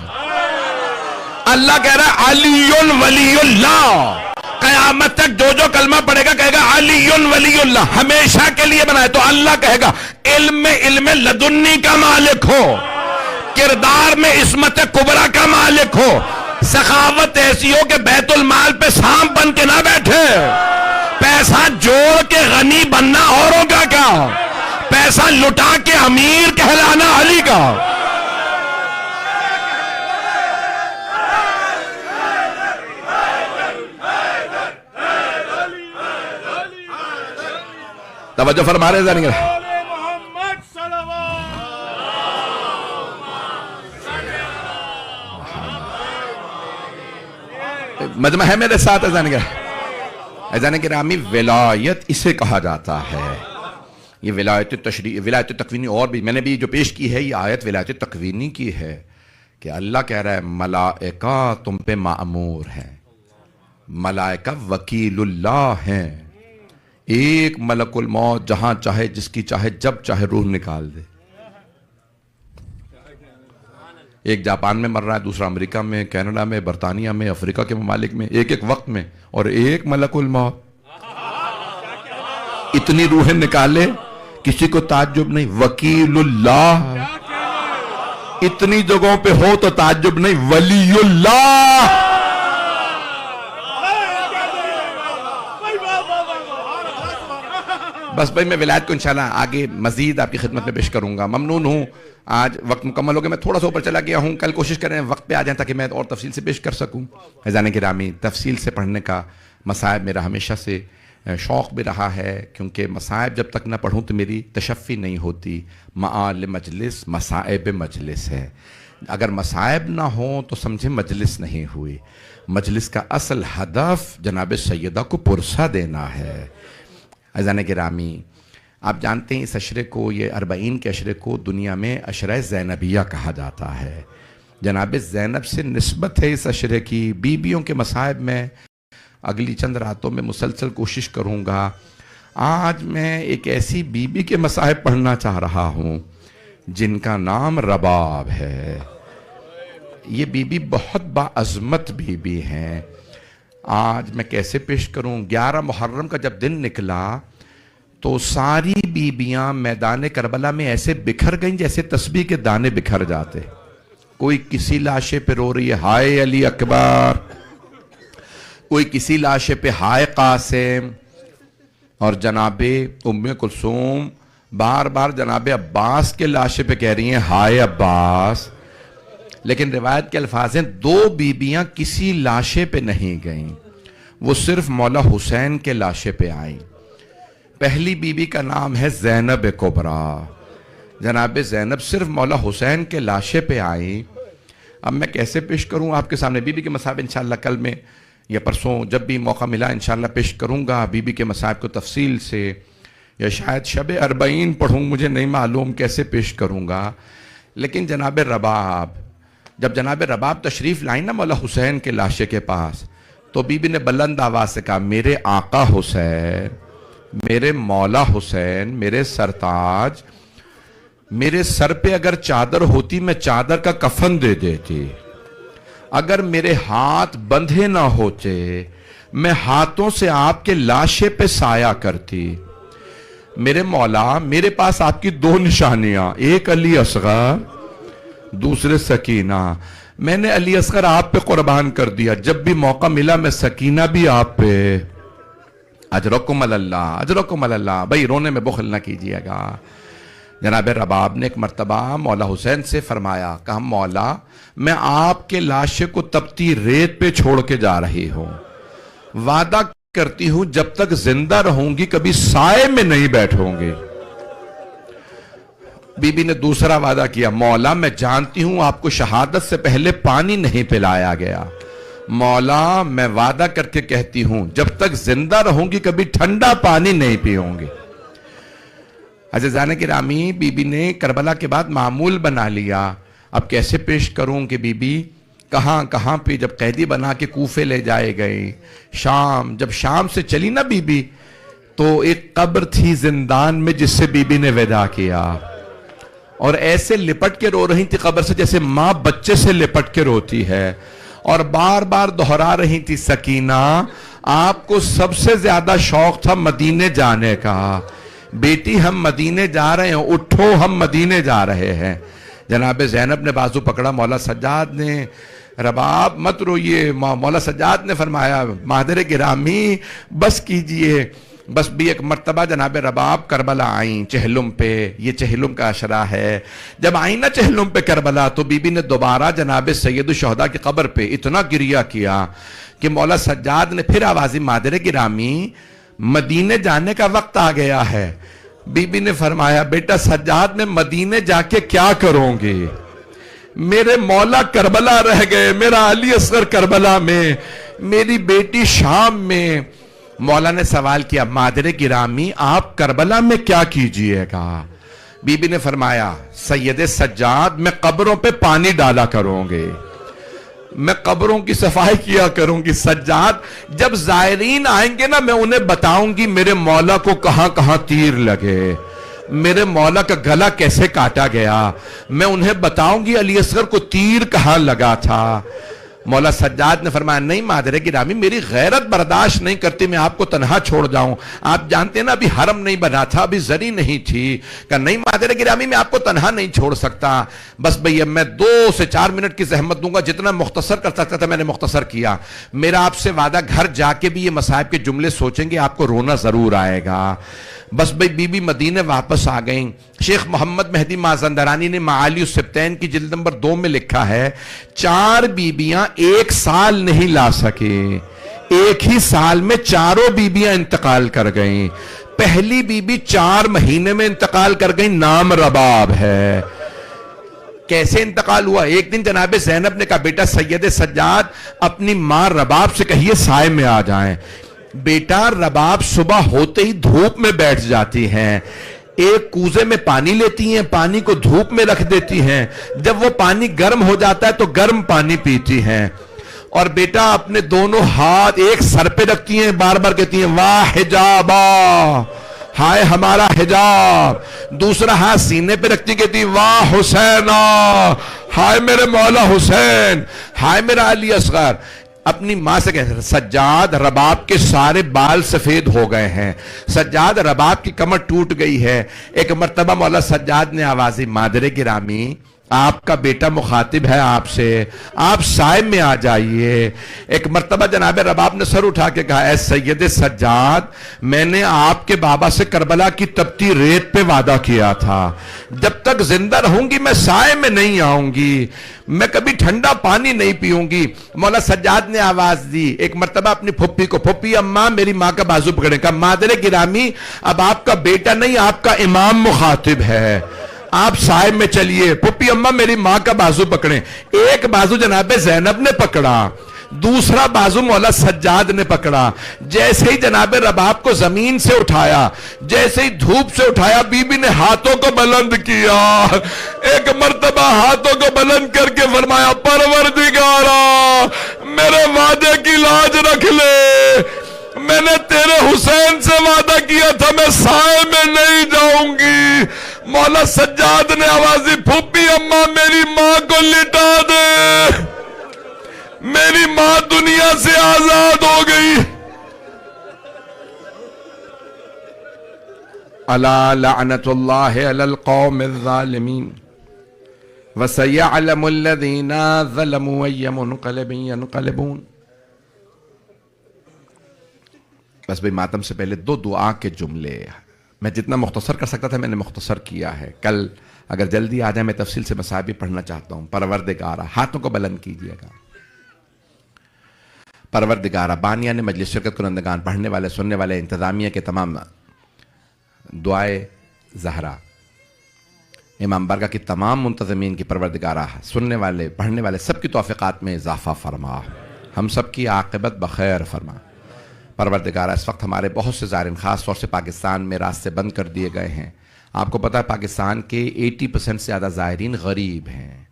A: اللہ کہہ رہا ہے علی ولی اللہ, قیامت تک جو کلمہ پڑھے گا کہے گا علی ولی اللہ, ہمیشہ کے لیے بنا ہے. تو اللہ کہے گا علم لدنی کا مالک ہو, کردار میں عصمت کبرا کا مالک ہو, سخاوت ایسی ہو کہ بیت المال پہ سانپ بن کے نہ بیٹھے. پیسہ جوڑ کے غنی بننا اوروں کا کیا, پیسہ لٹا کے امیر کہلانا علی کا. توجہ فرما رہے ہیں. مجمع ہے میرے ساتھ. اذان گرامی ولایت اسے کہا جاتا ہے. یہ ولایت تشریع, ولایت تکوینی, اور بھی میں نے بھی جو پیش کی ہے یہ آیت ولایت تکوینی کی ہے کہ اللہ کہہ رہا ہے ملائکہ تم پہ مأمور ہیں, ملائکہ وکیل اللہ ہیں. ایک ملک الموت جہاں چاہے جس کی چاہے جب چاہے روح نکال دے. ایک جاپان میں مر رہا ہے, دوسرا امریکہ میں, کینیڈا میں, برطانیہ میں, افریقہ کے ممالک میں, ایک وقت میں, اور ایک ملک الموت اتنی روحیں نکالے کسی کو تعجب نہیں. وکیل اللہ اتنی جگہوں پہ ہو تو تعجب نہیں, ولی اللہ. بس بھائی میں ولایت کو انشاءاللہ آگے مزید آپ کی خدمت میں پیش کروں گا. ممنون ہوں, آج وقت مکمل ہو گیا, میں تھوڑا سا اوپر چلا گیا ہوں. کل کوشش کریں وقت پہ آ جائیں تاکہ میں اور تفصیل سے پیش کر سکوں. عزیزان گرامی تفصیل سے پڑھنے کا مصائب میرا ہمیشہ سے شوق بھی رہا ہے, کیونکہ مصائب جب تک نہ پڑھوں تو میری تشفی نہیں ہوتی. معال مجلس مصائب مجلس ہے. اگر مصائب نہ ہوں تو سمجھیں مجلس نہیں ہوئی. مجلس کا اصل ہدف جناب سیدہ کو پرسہ دینا ہے. عزیزان گرامی آپ جانتے ہیں اس عشرے کو, یہ 40 کے عشرے کو دنیا میں عشرہ زینبیہ کہا جاتا ہے. جناب زینب سے نسبت ہے اس عشرے کی. بیویوں کے مصائب میں اگلی چند راتوں میں مسلسل کوشش کروں گا. آج میں ایک ایسی بیوی کے مصائب پڑھنا چاہ رہا ہوں جن کا نام رباب ہے. یہ بیوی بہت باعظمت بیوی ہیں. آج میں کیسے پیش کروں. 11 محرم کا جب دن نکلا تو ساری بیویاں میدان کربلا میں ایسے بکھر گئیں جیسے تسبیح کے دانے بکھر جاتے. کوئی کسی لاشے پہ رو رہی ہے ہائے علی اکبر, کوئی کسی لاشے پہ ہائے قاسم, اور جناب ام کلثوم بار بار جناب عباس کے لاشے پہ کہہ رہی ہیں ہائے عباس. لیکن روایت کے الفاظ ہیں 2 بیویاں کسی لاشے پہ نہیں گئیں, وہ صرف مولا حسین کے لاشے پہ آئیں. پہلی بیوی کا نام ہے زینب کبریٰ. جناب زینب صرف مولا حسین کے لاشے پہ آئیں. اب میں کیسے پیش کروں آپ کے سامنے. بیوی کے مصائب انشاءاللہ کل میں یا پرسوں جب بھی موقع ملا انشاءاللہ پیش کروں گا. بیوی کے مصائب کو تفصیل سے, یا شاید شب 40 پڑھوں, مجھے نہیں معلوم کیسے پیش کروں گا. لیکن جناب رباب, جب جناب رباب تشریف لائیں نا مولا حسین کے لاشے کے پاس, تو بیوی نے بلند آواز سے کہا میرے آقا حسین, میرے مولا حسین, میرے سرتاج, میرے سر پہ اگر چادر ہوتی میں چادر کا کفن دے دیتی. اگر میرے ہاتھ بندھے نہ ہوتے میں ہاتھوں سے آپ کے لاشے پہ سایہ کرتی. میرے مولا میرے پاس آپ کی دو نشانیاں، ایک علی اصغر دوسرے سکینہ. میں نے علی اصغر آپ پہ قربان کر دیا، جب بھی موقع ملا میں سکینہ بھی آپ پہ. اجرکم اللہ اجرکم اللہ. بھائی رونے میں بخل نہ کیجیے گا. جناب رباب نے ایک مرتبہ مولا حسین سے فرمایا، کہا مولا میں آپ کے لاشے کو تپتی ریت پہ چھوڑ کے جا رہی ہوں، وعدہ کرتی ہوں جب تک زندہ رہوں گی کبھی سائے میں نہیں بیٹھوں گی. بی بی نے دوسرا وعدہ کیا، مولا میں جانتی ہوں آپ کو شہادت سے پہلے پانی نہیں پلایا گیا، مولا میں وعدہ کر کے کہتی ہوں جب تک زندہ رہوں گی کبھی ٹھنڈا پانی نہیں پیوں گی. عزیزان گرامی، بی بی نے کربلا کے بعد معمول بنا لیا. اب کیسے پیش کروں کہ بی بی کہاں پہ جب قیدی بنا کے کوفے لے جائے گئے، شام، جب شام سے چلی نا بی بی تو ایک قبر تھی زندان میں جس سے بی بی نے وداع کیا، اور ایسے لپٹ کے رو رہی تھی قبر سے جیسے ماں بچے سے لپٹ کے روتی ہے، اور بار بار دہرا رہی تھی سکینہ آپ کو سب سے زیادہ شوق تھا مدینے جانے کا، بیٹی ہم مدینے جا رہے ہیں، اٹھو ہم مدینے جا رہے ہیں. جناب زینب نے بازو پکڑا، مولا سجاد نے، رباب مت روئیے. مولا سجاد نے فرمایا مادر گرامی بس کیجئے. بس بھی ایک مرتبہ جناب رباب کربلا آئیں چہلم پہ، یہ چہلم کا عشرہ ہے. جب آئیں نا چہلم پہ کربلا تو بی بی نے دوبارہ جناب سید الشہداء کی قبر پہ اتنا گریہ کیا کہ مولا سجاد نے پھر آوازی مادر گرامی مدینے جانے کا وقت آ گیا ہے. بی بی نے فرمایا بیٹا سجاد میں مدینے جا کے کیا کروں گی، میرے مولا کربلا رہ گئے، میرا علی اصغر کربلا میں، میری بیٹی شام میں. مولا نے سوال کیا مادر گرامی آپ کربلا میں کیا کیجئے گا؟ بی بی نے فرمایا سید سجاد میں قبروں پہ پانی ڈالا کروں گے، میں قبروں کی صفائی کیا کروں گی. سجاد جب زائرین آئیں گے نا میں انہیں بتاؤں گی میرے مولا کو کہاں کہاں تیر لگے، میرے مولا کا گلا کیسے کاٹا گیا، میں انہیں بتاؤں گی علی اصغر کو تیر کہاں لگا تھا. مولا سجاد نے فرمایا نہیں مادر گرامی میری غیرت برداشت نہیں کرتی میں آپ کو تنہا چھوڑ جاؤں، آپ جانتے ہیں نا ابھی حرم نہیں بنا تھا، ابھی زری نہیں تھی. کہ نہیں مادر گرامی میں آپ کو تنہا نہیں چھوڑ سکتا. بس بھئی اب میں 2 سے 4 منٹ کی زحمت دوں گا، جتنا مختصر کر سکتا تھا میں نے مختصر کیا. میرا آپ سے وعدہ گھر جا کے بھی یہ مصائب کے جملے سوچیں گے آپ کو رونا ضرور آئے گا. بس بھئی بی بی مدینے واپس آ گئیں. شیخ محمد مہدی مازندرانی نے معالی السبتین کی جلد نمبر 2 میں لکھا ہے 4 بیبیاں 1 سال نہیں لا سکے، ایک ہی سال میں 4 بیبیاں انتقال کر گئیں. پہلی بیبی 4 مہینے میں انتقال کر گئیں، نام رباب ہے. کیسے انتقال ہوا؟ ایک دن جناب زینب نے کہا بیٹا سید سجاد اپنی ماں رباب سے کہیے سائے میں آ جائیں. بیٹا رباب صبح ہوتے ہی دھوپ میں بیٹھ جاتی ہیں، ایک کوزے میں پانی لیتی ہیں، پانی کو دھوپ میں رکھ دیتی ہیں، جب وہ پانی گرم ہو جاتا ہے تو گرم پانی پیتی ہیں، اور بیٹا اپنے دونوں ہاتھ ایک سر پہ رکھتی ہیں، بار بار کہتی ہیں واہ حجابا، ہائے ہمارا حجاب. دوسرا ہاتھ سینے پہ رکھتی کہتی واہ حسینہ، ہائے میرے مولا حسین، ہائے میرا علی اصغر. اپنی ماں سے کہتے ہیں سجاد رباب کے سارے بال سفید ہو گئے ہیں، سجاد رباب کی کمر ٹوٹ گئی ہے. ایک مرتبہ مولا سجاد نے آوازی مادر گرامی آپ کا بیٹا مخاطب ہے آپ سے، آپ سائے میں آ جائیے. ایک مرتبہ جناب رباب نے سر اٹھا کے کہا اے سید سجاد میں نے آپ کے بابا سے کربلا کی تپتی ریت پہ وعدہ کیا تھا، جب تک زندہ رہوں گی میں سائے میں نہیں آؤں گی، میں کبھی ٹھنڈا پانی نہیں پیوں گی. مولا سجاد نے آواز دی ایک مرتبہ اپنی پھپھی کو، پھپھی اماں میری ماں کا بازو پکڑے. کہا مادر گرامی اب آپ کا بیٹا نہیں آپ کا امام مخاطب ہے، آپ سائے میں چلیے. پھپھی اماں میری ماں کا بازو پکڑیں. ایک بازو جناب زینب نے پکڑا، دوسرا بازو مولا سجاد نے پکڑا. جیسے ہی جناب رباب کو زمین سے اٹھایا، جیسے ہی دھوپ سے اٹھایا، بی بی نے ہاتھوں کو بلند کیا، ایک مرتبہ ہاتھوں کو بلند کر کے فرمایا پروردگارا میرے وعدے کی لاج رکھ لے، میں نے تیرے حسین سے وعدہ کیا تھا میں سائے میں نہیں جاؤں گی. مولا سجاد نے آوازی پھوپھی اماں میری ماں کو لٹا دے. میری ماں دنیا سے آزاد ہو گئی. الا لعنت اللہ علی القوم الظالمین وسيعلم الذين ظلموا أي منقلب ينقلبون. بس بھئی ماتم سے پہلے دو دعا کے جملے میں جتنا مختصر کر سکتا تھا میں نے مختصر کیا ہے. کل اگر جلدی آ جائے میں تفصیل سے مسائل بھی پڑھنا چاہتا ہوں. پروردگارہ، ہاتھوں کو بلند کیجئے گا. پروردگارہ، بانیان مجلس، شرکت کنندگان، پڑھنے والے، سننے والے، انتظامیہ کے تمام، دعائے زہرا، امام برگہ کی تمام منتظمین کی پروردگارہ، سننے والے، پڑھنے والے سب کی توفیقات میں اضافہ فرما، ہم سب کی عاقبت بخیر فرما. پروردگارہ، اس وقت ہمارے بہت سے زائرین خاص طور سے پاکستان میں راستے بند کر دیے گئے ہیں. آپ کو پتہ ہے پاکستان کے 80% سے زیادہ زائرین غریب ہیں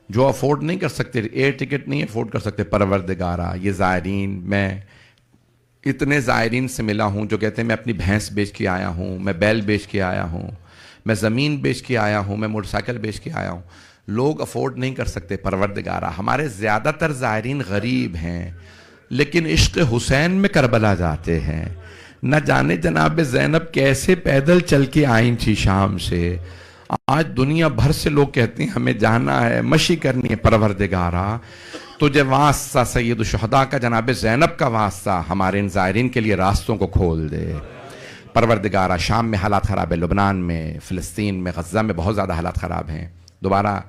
A: جو افورڈ نہیں کر سکتے، ایئر ٹکٹ نہیں افورڈ کر سکتے. پروردگارہ، یہ زائرین، میں اتنے زائرین سے ملا ہوں جو کہتے ہیں میں اپنی بھینس بیچ کے آیا ہوں، میں بیل بیچ کے آیا ہوں، میں زمین بیچ کے آیا ہوں، میں موٹر سائیکل بیچ کے آیا ہوں. لوگ افورڈ نہیں کر سکتے. پروردگارہ، ہمارے زیادہ تر زائرین غریب ہیں لیکن عشق حسین میں کربلا جاتے ہیں. نہ جانے جناب زینب کیسے پیدل چل کے آئیں تھی شام سے. آج دنیا بھر سے لوگ کہتے ہیں ہمیں جانا ہے، مشی کرنی ہے. پروردگارہ، تجھے واسطہ سید الشہداء کا، جناب زینب کا واسطہ ہمارے ان زائرین کے لیے راستوں کو کھول دے. پروردگارہ، شام میں حالات خراب ہے، لبنان میں، فلسطین میں، غزہ میں بہت زیادہ حالات خراب ہیں. دوبارہ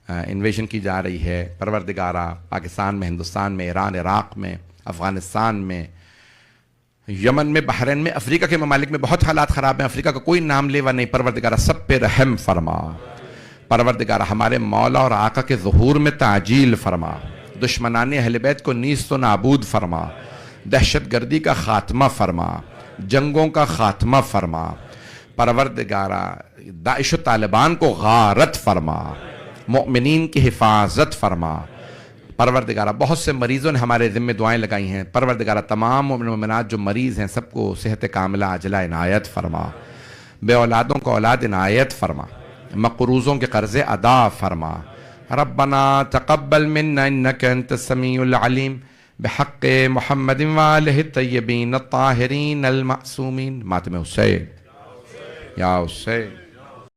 A: انویژن کی جا رہی ہے. پروردگارہ، پاکستان میں، ہندوستان میں، ایران، عراق میں، افغانستان میں، یمن میں، بحرین میں، افریقہ کے ممالک میں بہت حالات خراب ہیں. افریقہ کا کوئی نام لیوا نہیں. پروردگارہ، سب پہ رحم فرما. پروردگارہ، ہمارے مولا اور آقا کے ظہور میں تعجیل فرما. دشمنان اہل بیت کو نیست و نابود فرما. دہشت گردی کا خاتمہ فرما. جنگوں کا خاتمہ فرما. پروردگارہ، داعش و طالبان کو غارت فرما. مؤمنین کی حفاظت فرما. پروردگارہ، بہت سے مریضوں نے ہمارے ذمہ دعائیں لگائی ہیں. پروردگارہ، تمام مومن و مومنات جو مریض ہیں سب کو صحت کاملہ عاجلہ عنایت فرما. بے اولادوں کو اولاد عنایت فرما. مقروضوں کے قرض ادا فرما. ربنا تقبل منا انک انت السمیع العلیم بحق محمد وآلہ الطیبین الطاہرین المعصومین. ماتم حسین، یا حسین.